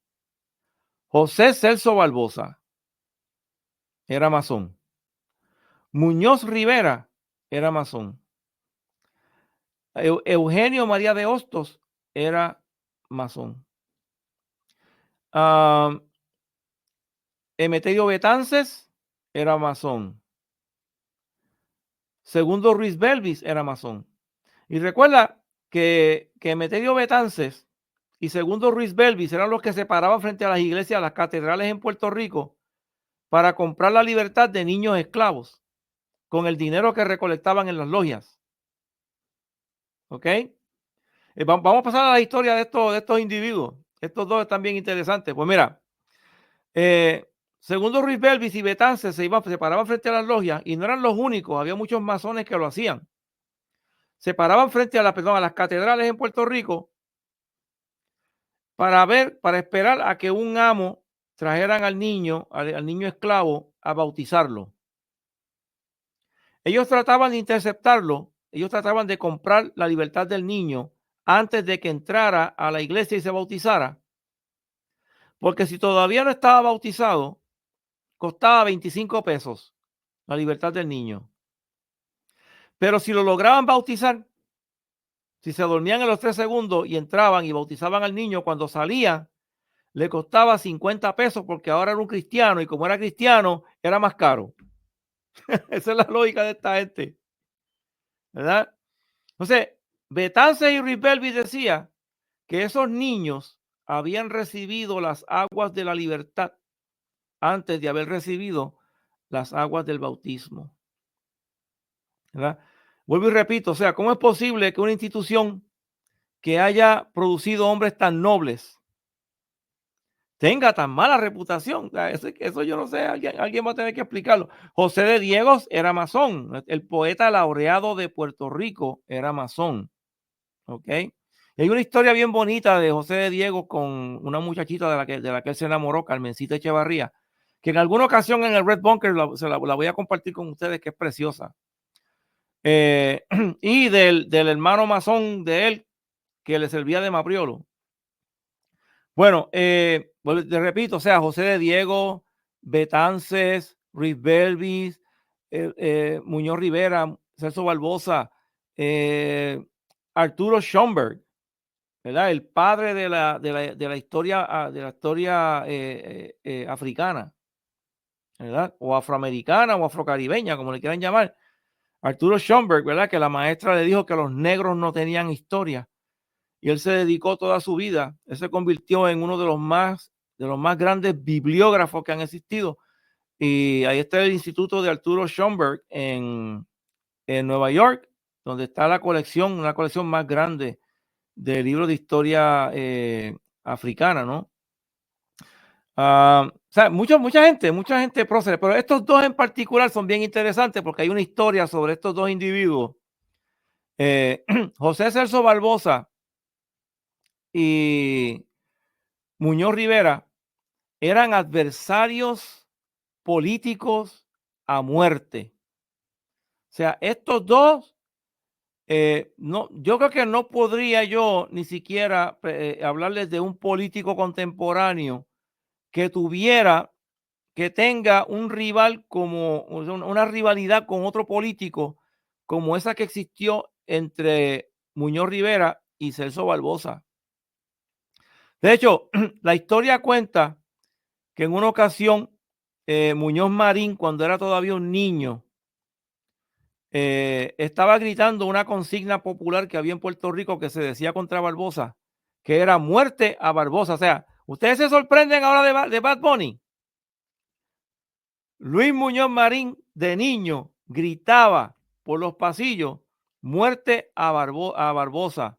A: José Celso Barbosa era masón. Muñoz Rivera era masón. Eugenio María de Hostos era masón. Emeterio Betances era masón. Segundo Ruiz Belvis era masón. Y recuerda que Emeterio Betances y Segundo Ruiz Belvis eran los que se paraban frente a las iglesias, a las catedrales en Puerto Rico para comprar la libertad de niños esclavos con el dinero que recolectaban en las logias. ¿Ok? Vamos a pasar a la historia de estos individuos. Estos dos están bien interesantes. Pues mira, Segundo Ruiz Belvis y Betances se paraban frente a las logias y no eran los únicos, había muchos masones que lo hacían. Se paraban frente a las catedrales en Puerto Rico para esperar a que un amo trajeran al niño esclavo a bautizarlo. Ellos trataban de interceptarlo, ellos trataban de comprar la libertad del niño antes de que entrara a la iglesia y se bautizara, porque si todavía no estaba bautizado, costaba 25 pesos la libertad del niño. Pero si lo lograban bautizar, si se dormían en los 3 segundos y entraban y bautizaban al niño, cuando salía, le costaba 50 pesos porque ahora era un cristiano y como era cristiano, era más caro. Esa es la lógica de esta gente, ¿verdad? Entonces, Betances y Ribelvi decía que esos niños habían recibido las aguas de la libertad antes de haber recibido las aguas del bautismo, ¿verdad? Vuelvo y repito, o sea, ¿cómo es posible que una institución que haya producido hombres tan nobles tenga tan mala reputación? O sea, eso yo no sé, alguien va a tener que explicarlo. José de Diegos era masón, el poeta laureado de Puerto Rico era masón, ¿ok? Y hay una historia bien bonita de José de Diego con una muchachita de la que él se enamoró, Carmencita Echevarría, que en alguna ocasión en el Red Bunker la voy a compartir con ustedes, que es preciosa. Y del hermano masón de él, que le servía de mapriolo. Bueno, te repito, o sea, José de Diego, Betances, Ruiz Belvis, Muñoz Rivera, Celso Barbosa, Arturo Schomburg, ¿verdad? El padre de la historia africana. ¿verdad? O afroamericana o afrocaribeña, como le quieran llamar. Arturo Schomburg, ¿verdad? Que la maestra le dijo que los negros no tenían historia. Y él se dedicó toda su vida. Él se convirtió en uno de los más grandes bibliógrafos que han existido. Y ahí está el Instituto de Arturo Schomburg en Nueva York, donde está la colección, una colección más grande de libros de historia africana, ¿no? O sea, mucha gente prócer, pero estos dos en particular son bien interesantes porque hay una historia sobre estos dos individuos. José Celso Barbosa y Muñoz Rivera eran adversarios políticos a muerte. O sea, estos dos, no, yo creo que no podría yo ni siquiera hablarles de un político contemporáneo que tenga un rival como una rivalidad con otro político como esa que existió entre Muñoz Rivera y Celso Barbosa. De hecho, la historia cuenta que en una ocasión Muñoz Marín, cuando era todavía un niño, estaba gritando una consigna popular que había en Puerto Rico que se decía contra Barbosa, que era muerte a Barbosa. O sea, ustedes se sorprenden ahora de Bad Bunny. Luis Muñoz Marín, de niño, gritaba por los pasillos, muerte a Barbosa.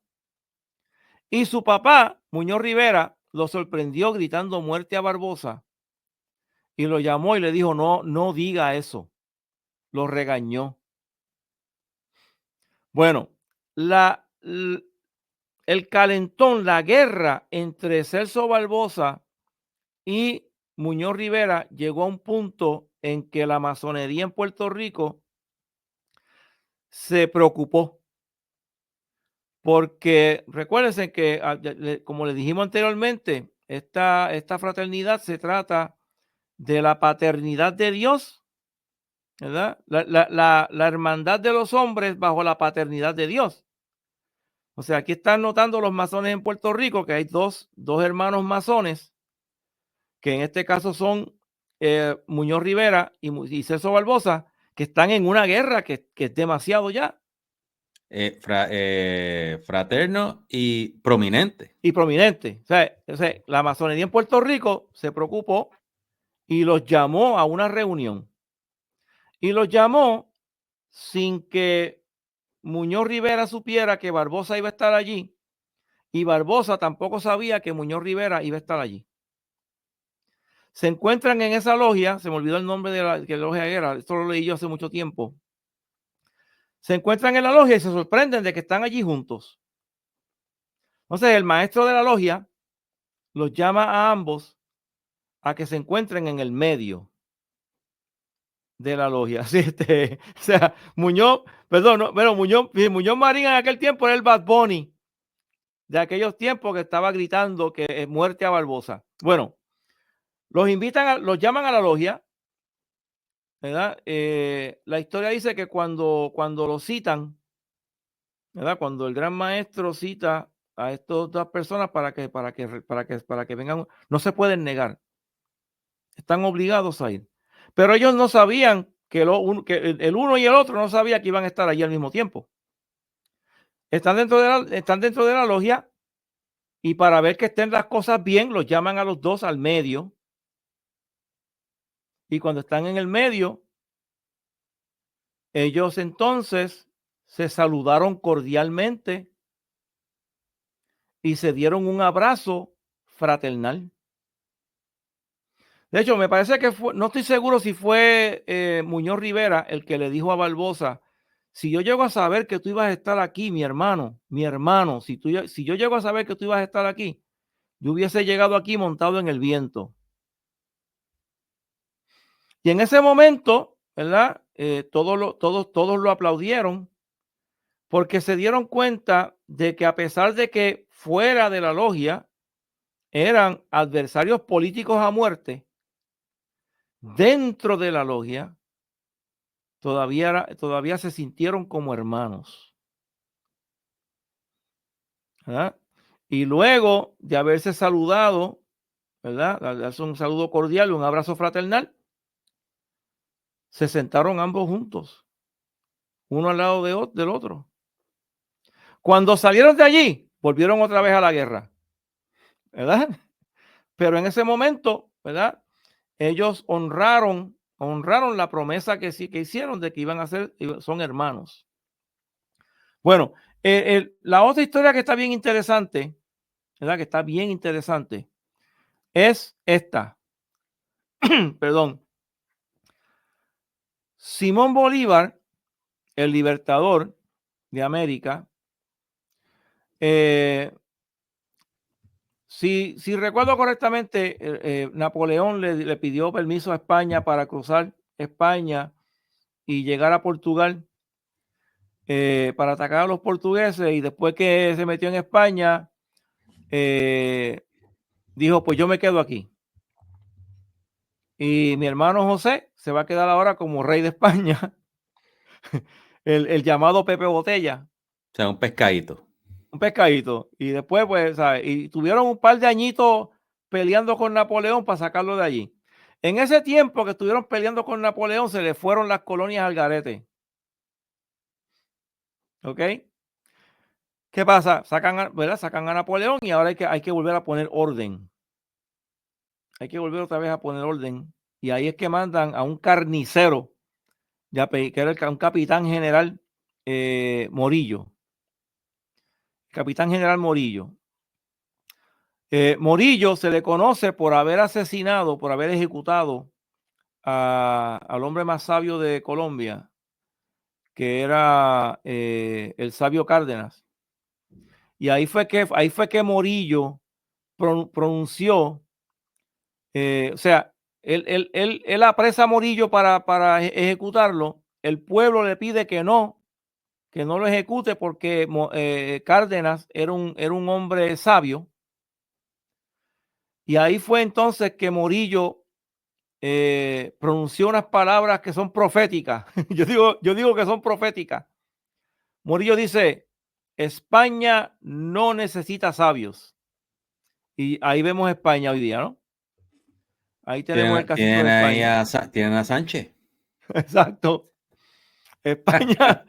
A: Y su papá, Muñoz Rivera, lo sorprendió gritando muerte a Barbosa. Y lo llamó y le dijo, no diga eso. Lo regañó. Bueno, el calentón, la guerra entre Celso Barbosa y Muñoz Rivera llegó a un punto en que la masonería en Puerto Rico se preocupó. Porque recuérdense que, como le dijimos anteriormente, esta fraternidad se trata de la paternidad de Dios, ¿verdad? La hermandad de los hombres bajo la paternidad de Dios. O sea, aquí están notando los masones en Puerto Rico que hay dos hermanos masones, que en este caso son Muñoz Rivera y Celso Barbosa, que están en una guerra que es demasiado ya.
B: Fraterno y prominente.
A: Y prominente. O sea, la masonería en Puerto Rico se preocupó y los llamó a una reunión. Y los llamó sin que Muñoz Rivera supiera que Barbosa iba a estar allí. Y Barbosa tampoco sabía que Muñoz Rivera iba a estar allí. Se encuentran en esa logia, se me olvidó el nombre de la logia era, esto lo leí yo hace mucho tiempo. Se encuentran en la logia y se sorprenden de que están allí juntos. Entonces el maestro de la logia los llama a ambos a que se encuentren en el medio de la logia. Así o sea, Muñoz Marín en aquel tiempo era el Bad Bunny de aquellos tiempos que estaba gritando que es muerte a Barbosa. Bueno, los llaman a la logia, ¿verdad? La historia dice que cuando lo citan, ¿verdad? Cuando el gran maestro cita a estas dos personas para que vengan, no se pueden negar. Están obligados a ir. Pero ellos no sabían que el uno y el otro no sabían que iban a estar allí al mismo tiempo. Están dentro de la logia y para ver que estén las cosas bien, los llaman a los dos al medio. Y cuando están en el medio, ellos entonces se saludaron cordialmente y se dieron un abrazo fraternal. De hecho, me parece que no estoy seguro si fue Muñoz Rivera el que le dijo a Barbosa, si yo llego a saber que tú ibas a estar aquí, mi hermano, si yo llego a saber que tú ibas a estar aquí, yo hubiese llegado aquí montado en el viento. Y en ese momento, ¿verdad? Todos lo aplaudieron porque se dieron cuenta de que a pesar de que fuera de la logia eran adversarios políticos a muerte, dentro de la logia todavía se sintieron como hermanos. ¿Verdad? Y luego de haberse saludado, ¿verdad? Darse un saludo cordial, un abrazo fraternal, se sentaron ambos juntos, uno al lado del otro. Cuando salieron de allí, volvieron otra vez a la guerra, ¿verdad? Pero en ese momento, ¿verdad? Ellos honraron la promesa que hicieron de que iban a ser, son hermanos. Bueno, la otra historia que está bien interesante, ¿verdad? Que está bien interesante, es esta. Perdón. Simón Bolívar, el libertador de América, si recuerdo correctamente, Napoleón le pidió permiso a España para cruzar España y llegar a Portugal para atacar a los portugueses, y después que se metió en España, dijo, pues yo me quedo aquí. Y mi hermano José se va a quedar ahora como rey de España, el llamado Pepe Botella.
B: O sea, un pescadito.
A: Un pescadito. Y después, pues, ¿sabes? Y tuvieron un par de añitos peleando con Napoleón para sacarlo de allí. En ese tiempo que estuvieron peleando con Napoleón, se le fueron las colonias al garete. ¿Ok? ¿Qué pasa? ¿Verdad? Sacan a Napoleón y ahora hay que volver a poner orden. Hay que volver otra vez a poner orden. Y ahí es que mandan a un carnicero, que era un capitán general Morillo. Capitán general Morillo. Morillo se le conoce por haber asesinado, por haber ejecutado al hombre más sabio de Colombia, que era el sabio Cárdenas. Y ahí fue que Morillo pronunció, o sea, él apresa a Morillo para ejecutarlo. El pueblo le pide que no lo ejecute porque Cárdenas era un hombre sabio. Y ahí fue entonces que Morillo pronunció unas palabras que son proféticas. yo digo que son proféticas. Morillo dice, España no necesita sabios. Y ahí vemos España hoy día, ¿no? Ahí tenemos el castillo de España.
B: Tienen a Sánchez.
A: Exacto. España.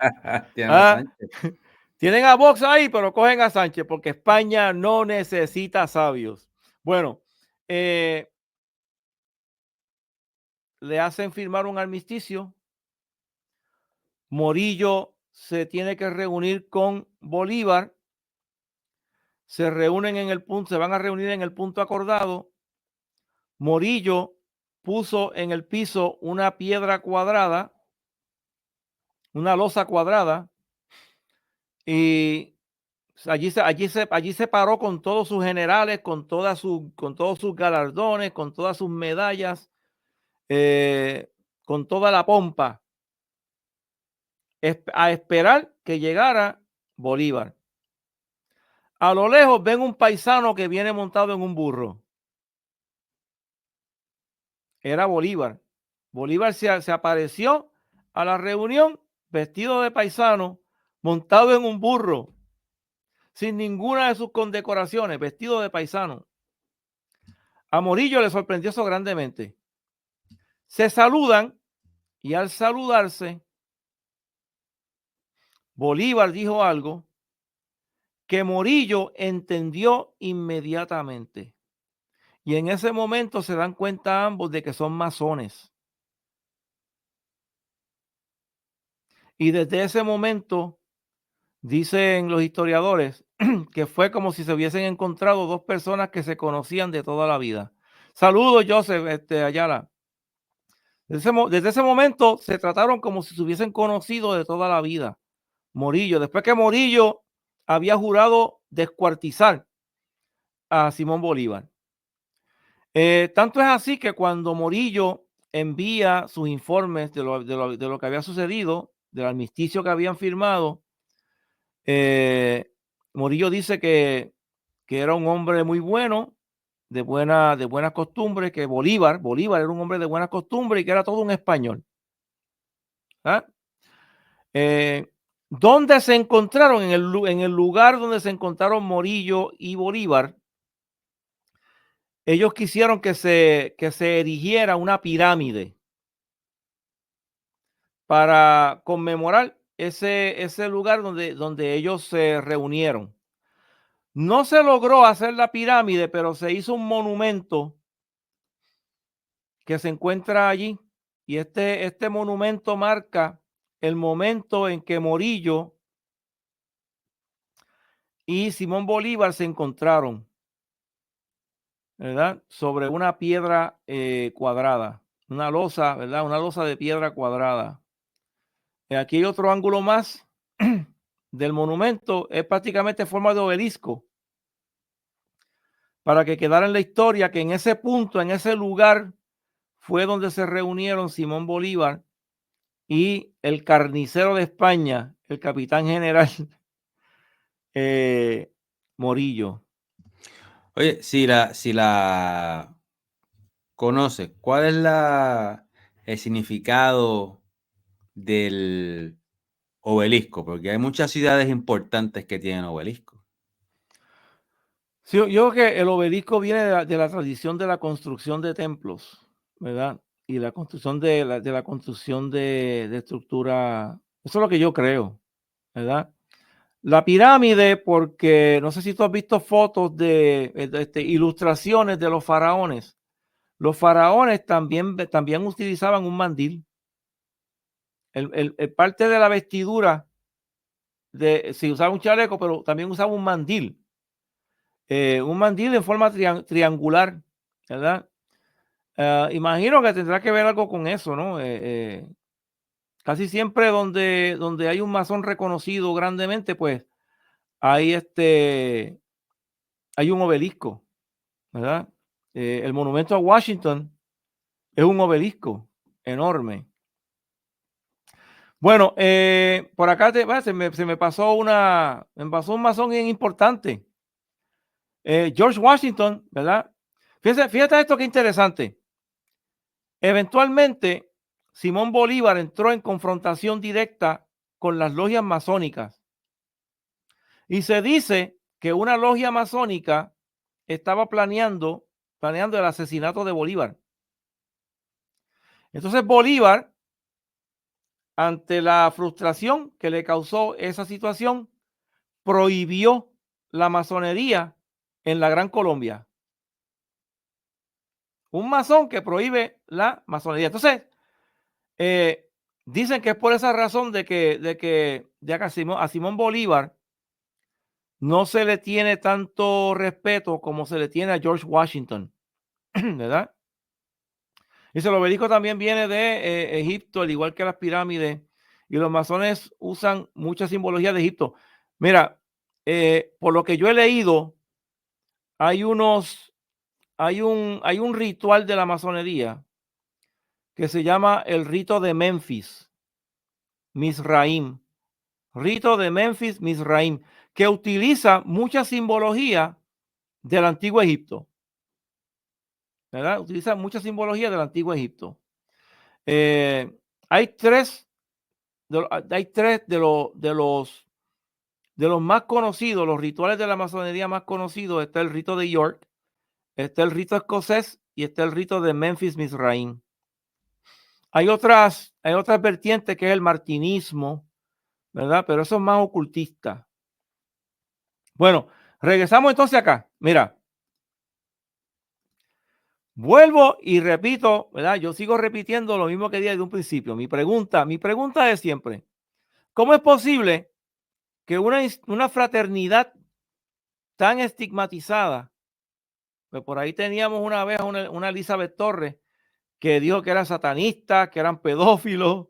B: Tienen a Sánchez.
A: Tienen a Vox ahí, pero cogen a Sánchez porque España no necesita sabios. Bueno, le hacen firmar un armisticio. Morillo se tiene que reunir con Bolívar. Se van a reunir en el punto acordado. Morillo puso en el piso una piedra cuadrada, una losa cuadrada, y allí se paró con todos sus generales, con todos sus galardones, con todas sus medallas, con toda la pompa, a esperar que llegara Bolívar. A lo lejos ven un paisano que viene montado en un burro. Era Bolívar. Bolívar se apareció a la reunión vestido de paisano, montado en un burro, sin ninguna de sus condecoraciones, vestido de paisano. A Morillo le sorprendió eso grandemente. Se saludan y al saludarse, Bolívar dijo algo que Morillo entendió inmediatamente. Y en ese momento se dan cuenta ambos de que son masones. Y desde ese momento, dicen los historiadores, que fue como si se hubiesen encontrado dos personas que se conocían de toda la vida. Saludos, Joseph Ayala. Desde ese momento se trataron como si se hubiesen conocido de toda la vida. Morillo, después que Morillo había jurado descuartizar a Simón Bolívar. Tanto es así que cuando Morillo envía sus informes de lo que había sucedido, del armisticio que habían firmado, Morillo dice que era un hombre muy bueno, de buenas costumbres, que Bolívar era un hombre de buenas costumbres y que era todo un español. ¿Ah? ¿Dónde se encontraron? En el lugar donde se encontraron Morillo y Bolívar, ellos quisieron que se erigiera una pirámide. para conmemorar ese lugar donde ellos se reunieron. No se logró hacer la pirámide, pero se hizo un monumento que se encuentra allí. Y este monumento marca el momento en que Morillo y Simón Bolívar se encontraron, ¿verdad? Sobre una piedra cuadrada, una losa, ¿verdad? Una losa de piedra cuadrada. Aquí hay otro ángulo más del monumento, es prácticamente en forma de obelisco, para que quedara en la historia que en ese punto, en ese lugar, fue donde se reunieron Simón Bolívar y el carnicero de España, el capitán general Morillo.
B: Oye, si la conoces, ¿cuál es el significado del obelisco? Porque hay muchas ciudades importantes que tienen obelisco.
A: Sí, yo creo que el obelisco viene de la tradición de la construcción de templos, ¿verdad? Y la construcción de la construcción de estructura. Eso es lo que yo creo, ¿verdad? La pirámide, porque no sé si tú has visto fotos de ilustraciones de los faraones. Los faraones también utilizaban un mandil. El parte de la vestidura, se usaba un chaleco, pero también usaba un mandil. Un mandil en forma triangular, ¿verdad? Imagino que tendrá que ver algo con eso, ¿no? Casi siempre donde hay un masón reconocido grandemente, pues hay hay un obelisco, ¿verdad? El monumento a Washington es un obelisco enorme. Bueno, por acá se me pasó un masón bien importante. George Washington, ¿verdad? Fíjate esto que interesante. Eventualmente, Simón Bolívar entró en confrontación directa con las logias masónicas. Y se dice que una logia masónica estaba planeando el asesinato de Bolívar. Entonces Bolívar, ante la frustración que le causó esa situación, prohibió la masonería en la Gran Colombia. Un masón que prohíbe la masonería. Entonces, dicen que es por esa razón de que a Simón Bolívar no se le tiene tanto respeto como se le tiene a George Washington, ¿verdad? Y el obelisco también viene de Egipto, al igual que las pirámides, y los masones usan mucha simbología de Egipto. Mira, por lo que yo he leído, hay un ritual de la masonería que se llama el rito de Memphis, Misraim. Rito de Memphis, Misraim, que utiliza mucha simbología del antiguo Egipto, ¿verdad? Utiliza mucha simbología del antiguo Egipto. Hay tres de los más conocidos, los rituales de la masonería más conocidos. Está el rito de York, está el rito escocés y está el rito de Memphis, Misraim. Hay otras vertientes que es el martinismo, ¿verdad? Pero eso es más ocultista. Bueno, regresamos entonces acá. Mira, vuelvo y repito, ¿verdad? Yo sigo repitiendo lo mismo que dije desde un principio. Mi pregunta es siempre, ¿cómo es posible que una fraternidad tan estigmatizada, pues por ahí teníamos una vez una Elizabeth Torres que dijo que eran satanistas, que eran pedófilos?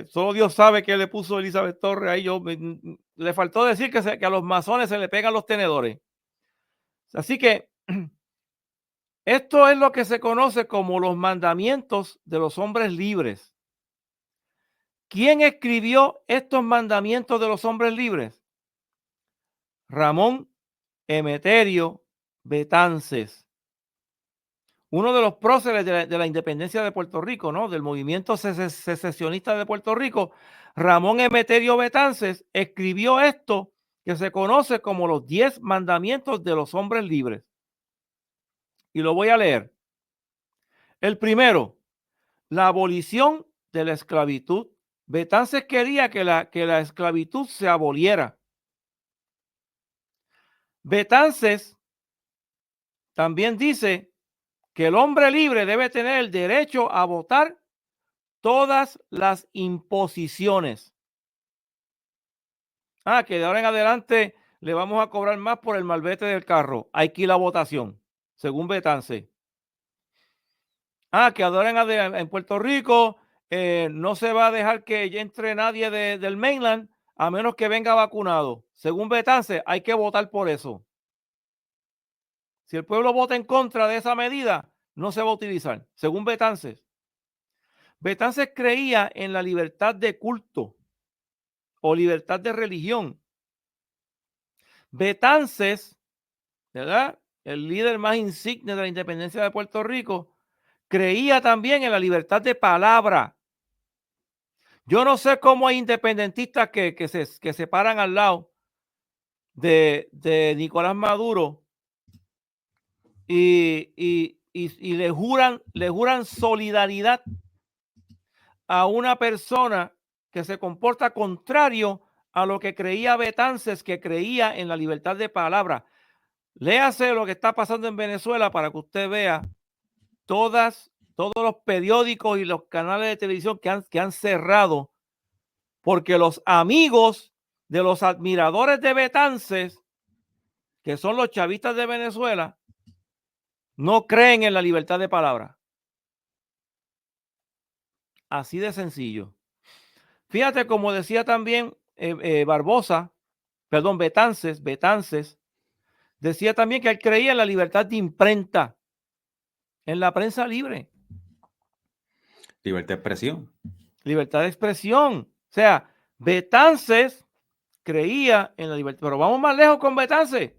A: Solo Dios sabe qué le puso Elizabeth Torres ahí. Le faltó decir que a los masones se le pegan los tenedores. Así que esto es lo que se conoce como los mandamientos de los hombres libres. ¿Quién escribió estos mandamientos de los hombres libres? Ramón Emeterio Betances, uno de los próceres de la independencia de Puerto Rico, ¿no? Del movimiento secesionista de Puerto Rico. Ramón Emeterio Betances escribió esto que se conoce como los 10 mandamientos de los hombres libres. Y lo voy a leer. El primero, la abolición de la esclavitud. Betances quería que la esclavitud se aboliera. Betances también dice que el hombre libre debe tener el derecho a votar todas las imposiciones. Que de ahora en adelante le vamos a cobrar más por el malvete del carro. Hay que ir a votación, según Betances. Que ahora en Puerto Rico no se va a dejar que entre nadie del mainland a menos que venga vacunado. Según Betances, hay que votar por eso. Si el pueblo vota en contra de esa medida, no se va a utilizar, según Betances. Betances creía en la libertad de culto o libertad de religión. Betances, ¿verdad?, el líder más insigne de la independencia de Puerto Rico, creía también en la libertad de palabra. Yo no sé cómo hay independentistas que se paran al lado de Nicolás Maduro y le juran solidaridad a una persona que se comporta contrario a lo que creía Betances, que creía en la libertad de palabra. Léase lo que está pasando en Venezuela para que usted vea todos los periódicos y los canales de televisión que han cerrado, porque los amigos de los admiradores de Betances, que son los chavistas de Venezuela, no creen en la libertad de palabra. Así de sencillo. Fíjate, como decía también Betances decía también que él creía en la libertad de imprenta, en la prensa libre.
B: Libertad de expresión.
A: Libertad de expresión. O sea, Betances creía en la libertad. Pero vamos más lejos con Betances.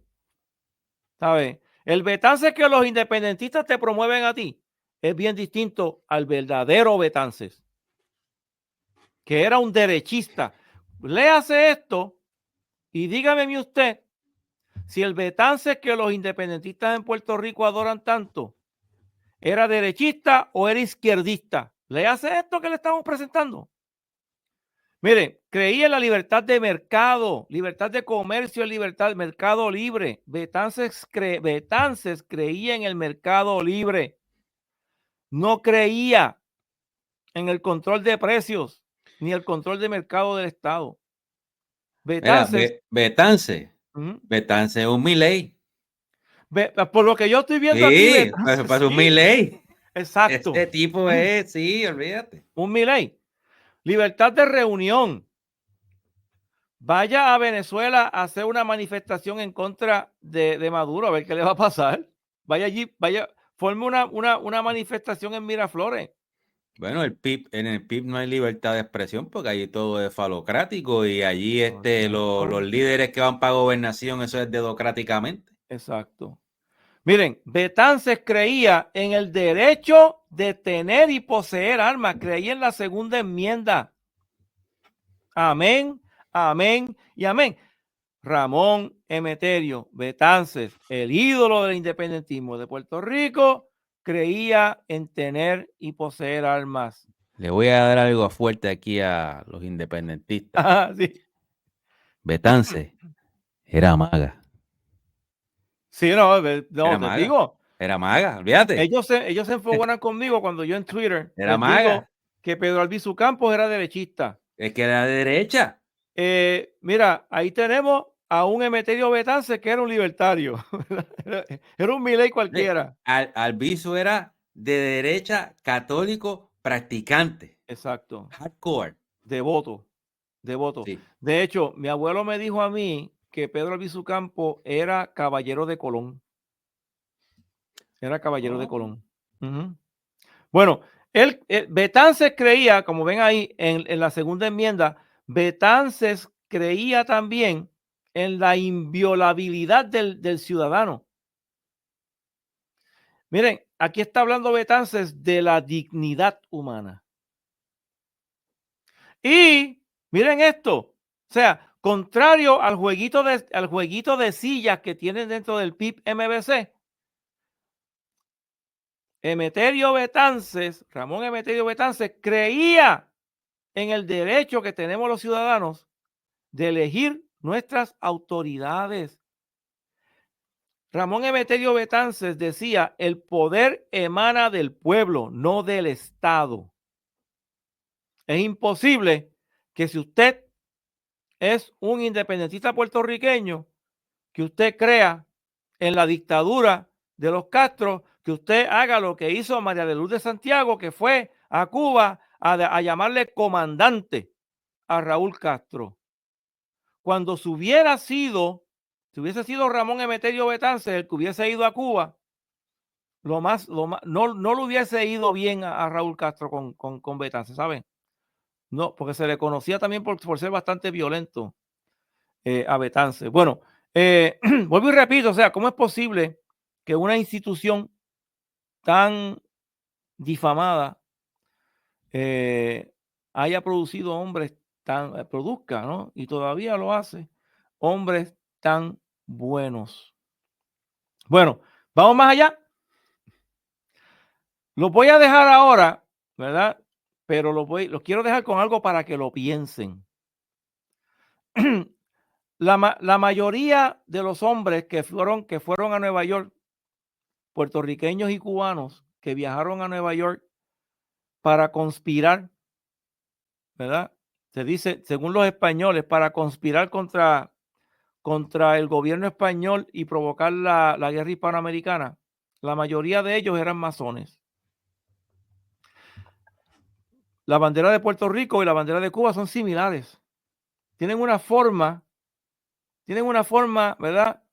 A: ¿Sabes? El Betances que los independentistas te promueven a ti es bien distinto al verdadero Betances, que era un derechista. Léase esto y dígame usted si el Betances que los independentistas en Puerto Rico adoran tanto era derechista o era izquierdista. Léase esto que le estamos presentando. Mire, creía en la libertad de mercado, libertad de comercio, libertad de mercado libre. Betances creía en el mercado libre. No creía en el control de precios ni el control de mercado del Estado. Betances.
B: Betances es un Milei.
A: Por lo que yo estoy viendo aquí, Betances,
B: para un Milei.
A: Exacto.
B: Este tipo es, sí, olvídate.
A: Un Milei. Libertad de reunión. Vaya a Venezuela a hacer una manifestación en contra de Maduro, a ver qué le va a pasar. Vaya allí, forme una manifestación en Miraflores.
B: Bueno, en el PIB no hay libertad de expresión porque allí todo es falocrático y allí los líderes que van para gobernación, eso es dedocráticamente.
A: Exacto. Miren, Betances creía en el derecho de tener y poseer armas, creía en la segunda enmienda. Amén, amén y amén. Ramón Emeterio Betances, el ídolo del independentismo de Puerto Rico, creía en tener y poseer armas.
C: Le voy a dar algo fuerte aquí a los independentistas.
A: Sí.
C: Betances era maga.
A: Sí, no,
B: Era
A: te
B: maga.
A: digo.
B: Era maga, olvídate.
A: Ellos se enfogonan conmigo cuando yo en Twitter
B: Era
A: les
B: maga.
A: digo que Pedro Albizu Campos era derechista.
B: Es que era de derecha.
A: Mira, ahí tenemos a un Emeterio Betances que era un libertario. Era un Milei cualquiera.
B: Albizu era de derecha, católico, practicante.
A: Exacto.
B: Hardcore.
A: Devoto. Sí. De hecho, mi abuelo me dijo a mí que Pedro Albizu Campos era caballero de Colón. Era caballero de Colón. Bueno, Betances creía, como ven ahí en la segunda enmienda, Betances creía también en la inviolabilidad del ciudadano. Miren, aquí está hablando Betances de la dignidad humana. Y miren esto, o sea, contrario al jueguito de sillas que tienen dentro del PIB MBC, Emeterio Betances, Ramón Emeterio Betances, creía en el derecho que tenemos los ciudadanos de elegir nuestras autoridades. Ramón Emeterio Betances decía, el poder emana del pueblo, no del Estado. Es imposible que si usted es un independentista puertorriqueño, que usted crea en la dictadura de los Castro, que usted haga lo que hizo María de Luz de Santiago, que fue a Cuba a llamarle comandante a Raúl Castro. Cuando si hubiese sido Ramón Emeterio Betances el que hubiese ido a Cuba, no le hubiese ido bien a Raúl Castro con Betances, ¿saben? No, porque se le conocía también por ser bastante violento a Betances. Bueno, vuelvo y repito, o sea, ¿cómo es posible que una institución tan difamada haya producido hombres produzca, ¿no? Y todavía lo hace, hombres tan buenos? Bueno, vamos más allá. Los voy a dejar ahora, ¿verdad? Pero los quiero dejar con algo para que lo piensen. La mayoría de los hombres que fueron a Nueva York, puertorriqueños y cubanos que viajaron a Nueva York para conspirar, ¿verdad? Se dice, según los españoles, para conspirar contra el gobierno español y provocar la guerra hispanoamericana. La mayoría de ellos eran masones. La bandera de Puerto Rico y la bandera de Cuba son similares. Tienen una forma, ¿verdad?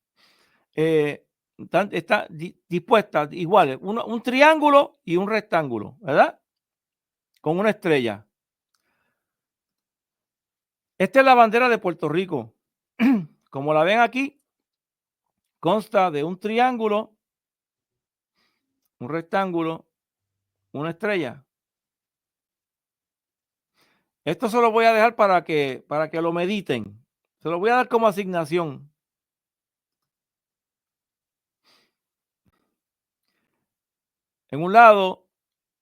A: Está dispuesta iguales, un triángulo y un rectángulo, ¿verdad? Con una estrella. Esta es la bandera de Puerto Rico. Como la ven aquí, consta de un triángulo, un rectángulo, una estrella. Esto se lo voy a dejar para que lo mediten. Se lo voy a dar como asignación. En un lado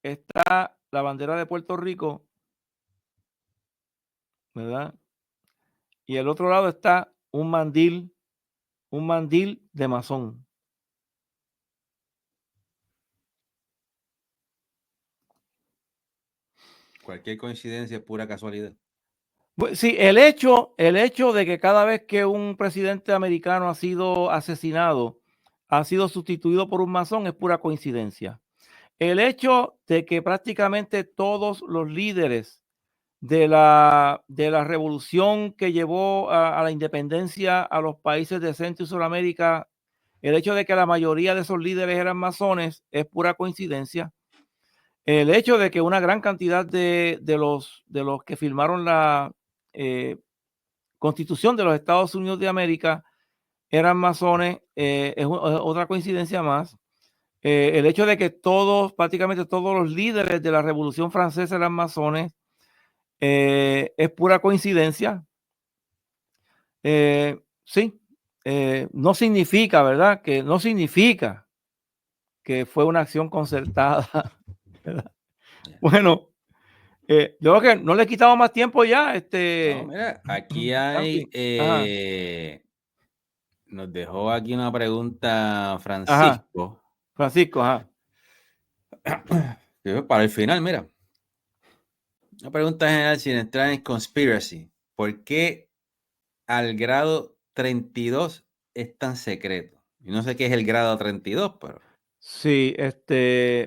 A: está la bandera de Puerto Rico, ¿verdad? Y el otro lado está un mandil de masón.
B: Cualquier coincidencia es pura casualidad.
A: Sí, el hecho de que cada vez que un presidente americano ha sido asesinado, ha sido sustituido por un masón, es pura coincidencia. El hecho de que prácticamente todos los líderes de la revolución que llevó a la independencia a los países de Centro y Sudamérica, el hecho de que la mayoría de esos líderes eran masones, es pura coincidencia. El hecho de que una gran cantidad de los que firmaron la Constitución de los Estados Unidos de América eran masones, es otra coincidencia más. El hecho de que prácticamente todos los líderes de la Revolución Francesa eran masones, es pura coincidencia. Sí, no significa, ¿verdad? Que no significa que fue una acción concertada, ¿verdad? Bueno, yo creo que no le he quitado más tiempo ya.
B: No, mira, aquí hay, nos dejó aquí una pregunta Francisco.
A: Ajá. Francisco, ajá.
B: Para el final, mira. Una pregunta general sin entrar en conspiracy. ¿Por qué al grado 32 es tan secreto? Yo no sé qué es el grado 32, pero...
A: Sí,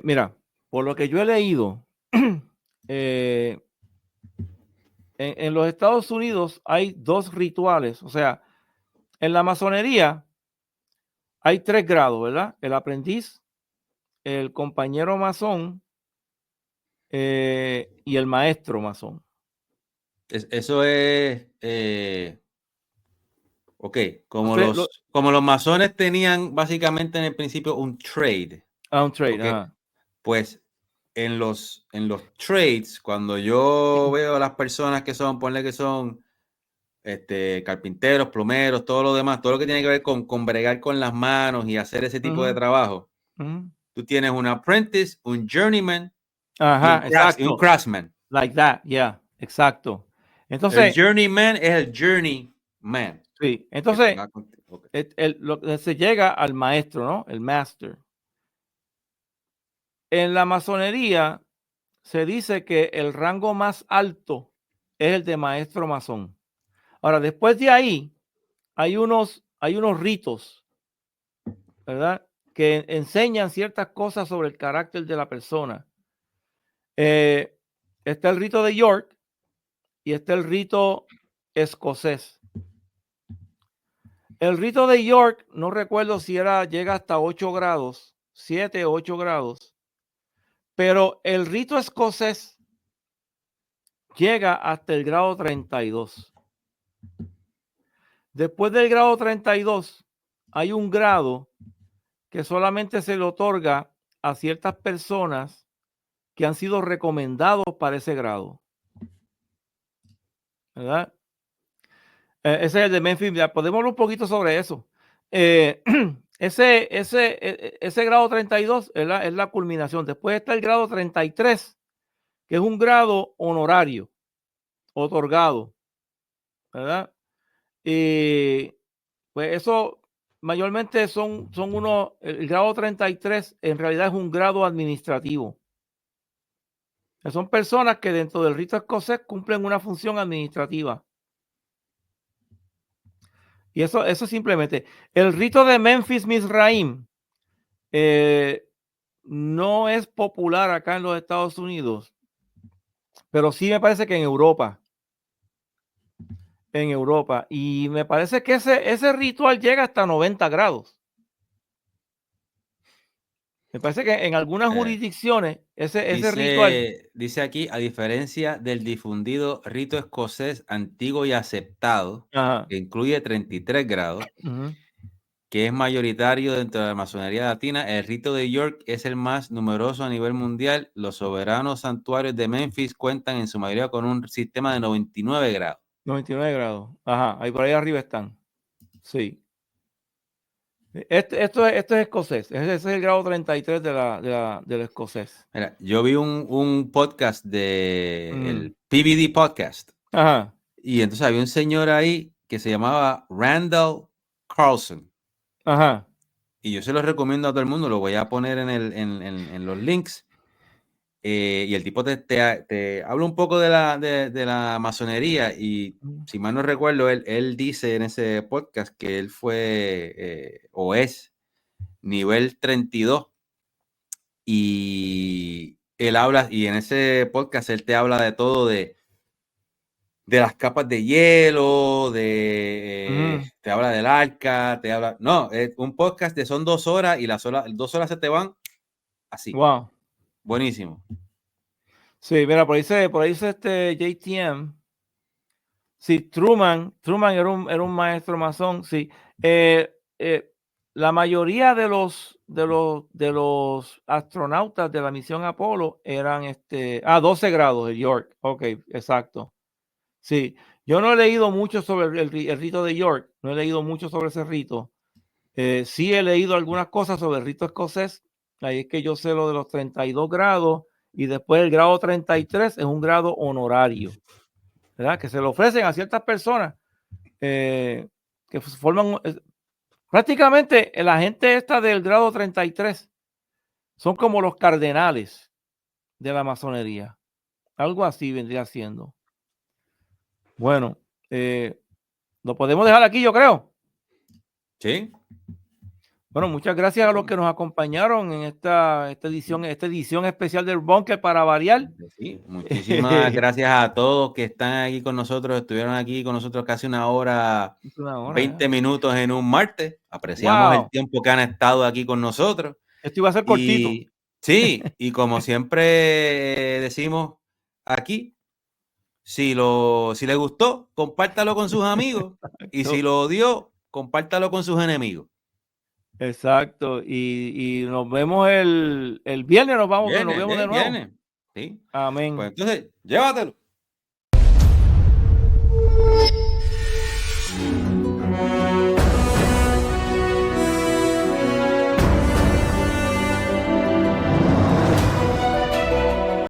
A: mira, por lo que yo he leído, en los Estados Unidos hay dos rituales. O sea, en la masonería hay 3 grados, ¿verdad? El aprendiz, el compañero masón y el maestro masón.
B: Eso es... ok, como
A: Entonces,
B: como los masones tenían básicamente en el principio un trade.
A: un trade,
B: Okay.
A: ajá.
B: Pues en los trades, cuando yo veo a las personas que son, ponle que son carpinteros, plomeros, todo lo demás, todo lo que tiene que ver con bregar con las manos y hacer ese tipo de trabajo, tú tienes un apprentice, un journeyman
A: Ajá,
B: y
A: exacto.
B: un craftsman.
A: Like that, yeah, exacto.
B: El
A: Entonces,
B: journeyman es el journeyman.
A: sí, entonces
B: Okay.
A: lo que se llega al maestro, ¿no? El master. En la masonería se dice que el rango más alto es el de maestro masón. Ahora, después de ahí, hay unos ritos, ¿verdad? Que enseñan ciertas cosas sobre el carácter de la persona. Está el rito de York y está el rito escocés. El rito de York, no recuerdo si llega hasta 8 grados, 7 o 8 grados, pero el rito escocés llega hasta el grado 32. Después del grado 32, hay un grado que solamente se le otorga a ciertas personas que han sido recomendados para ese grado, ¿verdad? Ese es el de Memphis. Ya podemos hablar un poquito sobre eso. Ese grado 32 es la culminación. Después está el grado 33, que es un grado honorario, otorgado, ¿verdad? Y pues eso mayormente son el grado 33 en realidad es un grado administrativo. Son personas que dentro del rito escocés cumplen una función administrativa. Y eso simplemente. El rito de Memphis Mizraim no es popular acá en los Estados Unidos, pero sí me parece que en Europa. Y me parece que ese ritual llega hasta 90 grados. Me parece que en algunas jurisdicciones ese ritual.
B: Dice aquí, a diferencia del difundido rito escocés antiguo y aceptado,
A: Ajá.
B: que incluye 33 grados, que es mayoritario dentro de la masonería latina, el rito de York es el más numeroso a nivel mundial. Los soberanos santuarios de Memphis cuentan en su mayoría con un sistema de 99 grados.
A: 99 grados. Ajá, ahí por ahí arriba están. Sí. Esto es escocés. Ese es el grado 33 del escocés.
B: Mira, yo vi un podcast el PBD Podcast.
A: Ajá.
B: Y entonces había un señor ahí que se llamaba Randall Carlson.
A: Ajá.
B: Y yo se los recomiendo a todo el mundo, lo voy a poner en los links. Y el tipo te habla un poco de la masonería y si mal no recuerdo, él dice en ese podcast que él fue o es nivel 32 y él habla, y en ese podcast él te habla de todo, de las capas de hielo, te habla del arca, no, es un podcast de son 2 horas y las 2 horas se te van así.
A: Wow.
B: Buenísimo.
A: Sí, mira, por ahí dice este JTM. Sí, Truman era un maestro masón, sí. La mayoría de los astronautas de la misión Apolo eran 12 grados de York. Ok, exacto. Sí, yo no he leído mucho sobre el rito de York, no he leído mucho sobre ese rito. Sí he leído algunas cosas sobre el rito escocés. Ahí es que yo sé lo de los 32 grados y después el grado 33 es un grado honorario, ¿verdad? Que se le ofrecen a ciertas personas que forman prácticamente la gente esta del grado 33 son como los cardenales de la masonería. Algo así vendría siendo. Bueno, lo podemos dejar aquí, yo creo.
B: Sí.
A: Bueno, muchas gracias a los que nos acompañaron en esta edición especial del Bunker para variar.
B: Sí, muchísimas gracias a todos que están aquí con nosotros, estuvieron aquí con nosotros casi una hora 20 minutos en un martes. Apreciamos el tiempo que han estado aquí con nosotros.
A: Esto iba a ser cortito.
B: Sí, y como siempre decimos aquí, si le gustó, compártalo con sus amigos. Y si lo odió, compártalo con sus enemigos.
A: Exacto. Y nos vemos el viernes, nos vemos de nuevo.
B: Viernes. Sí.
A: Amén.
B: Pues entonces, llévatelo.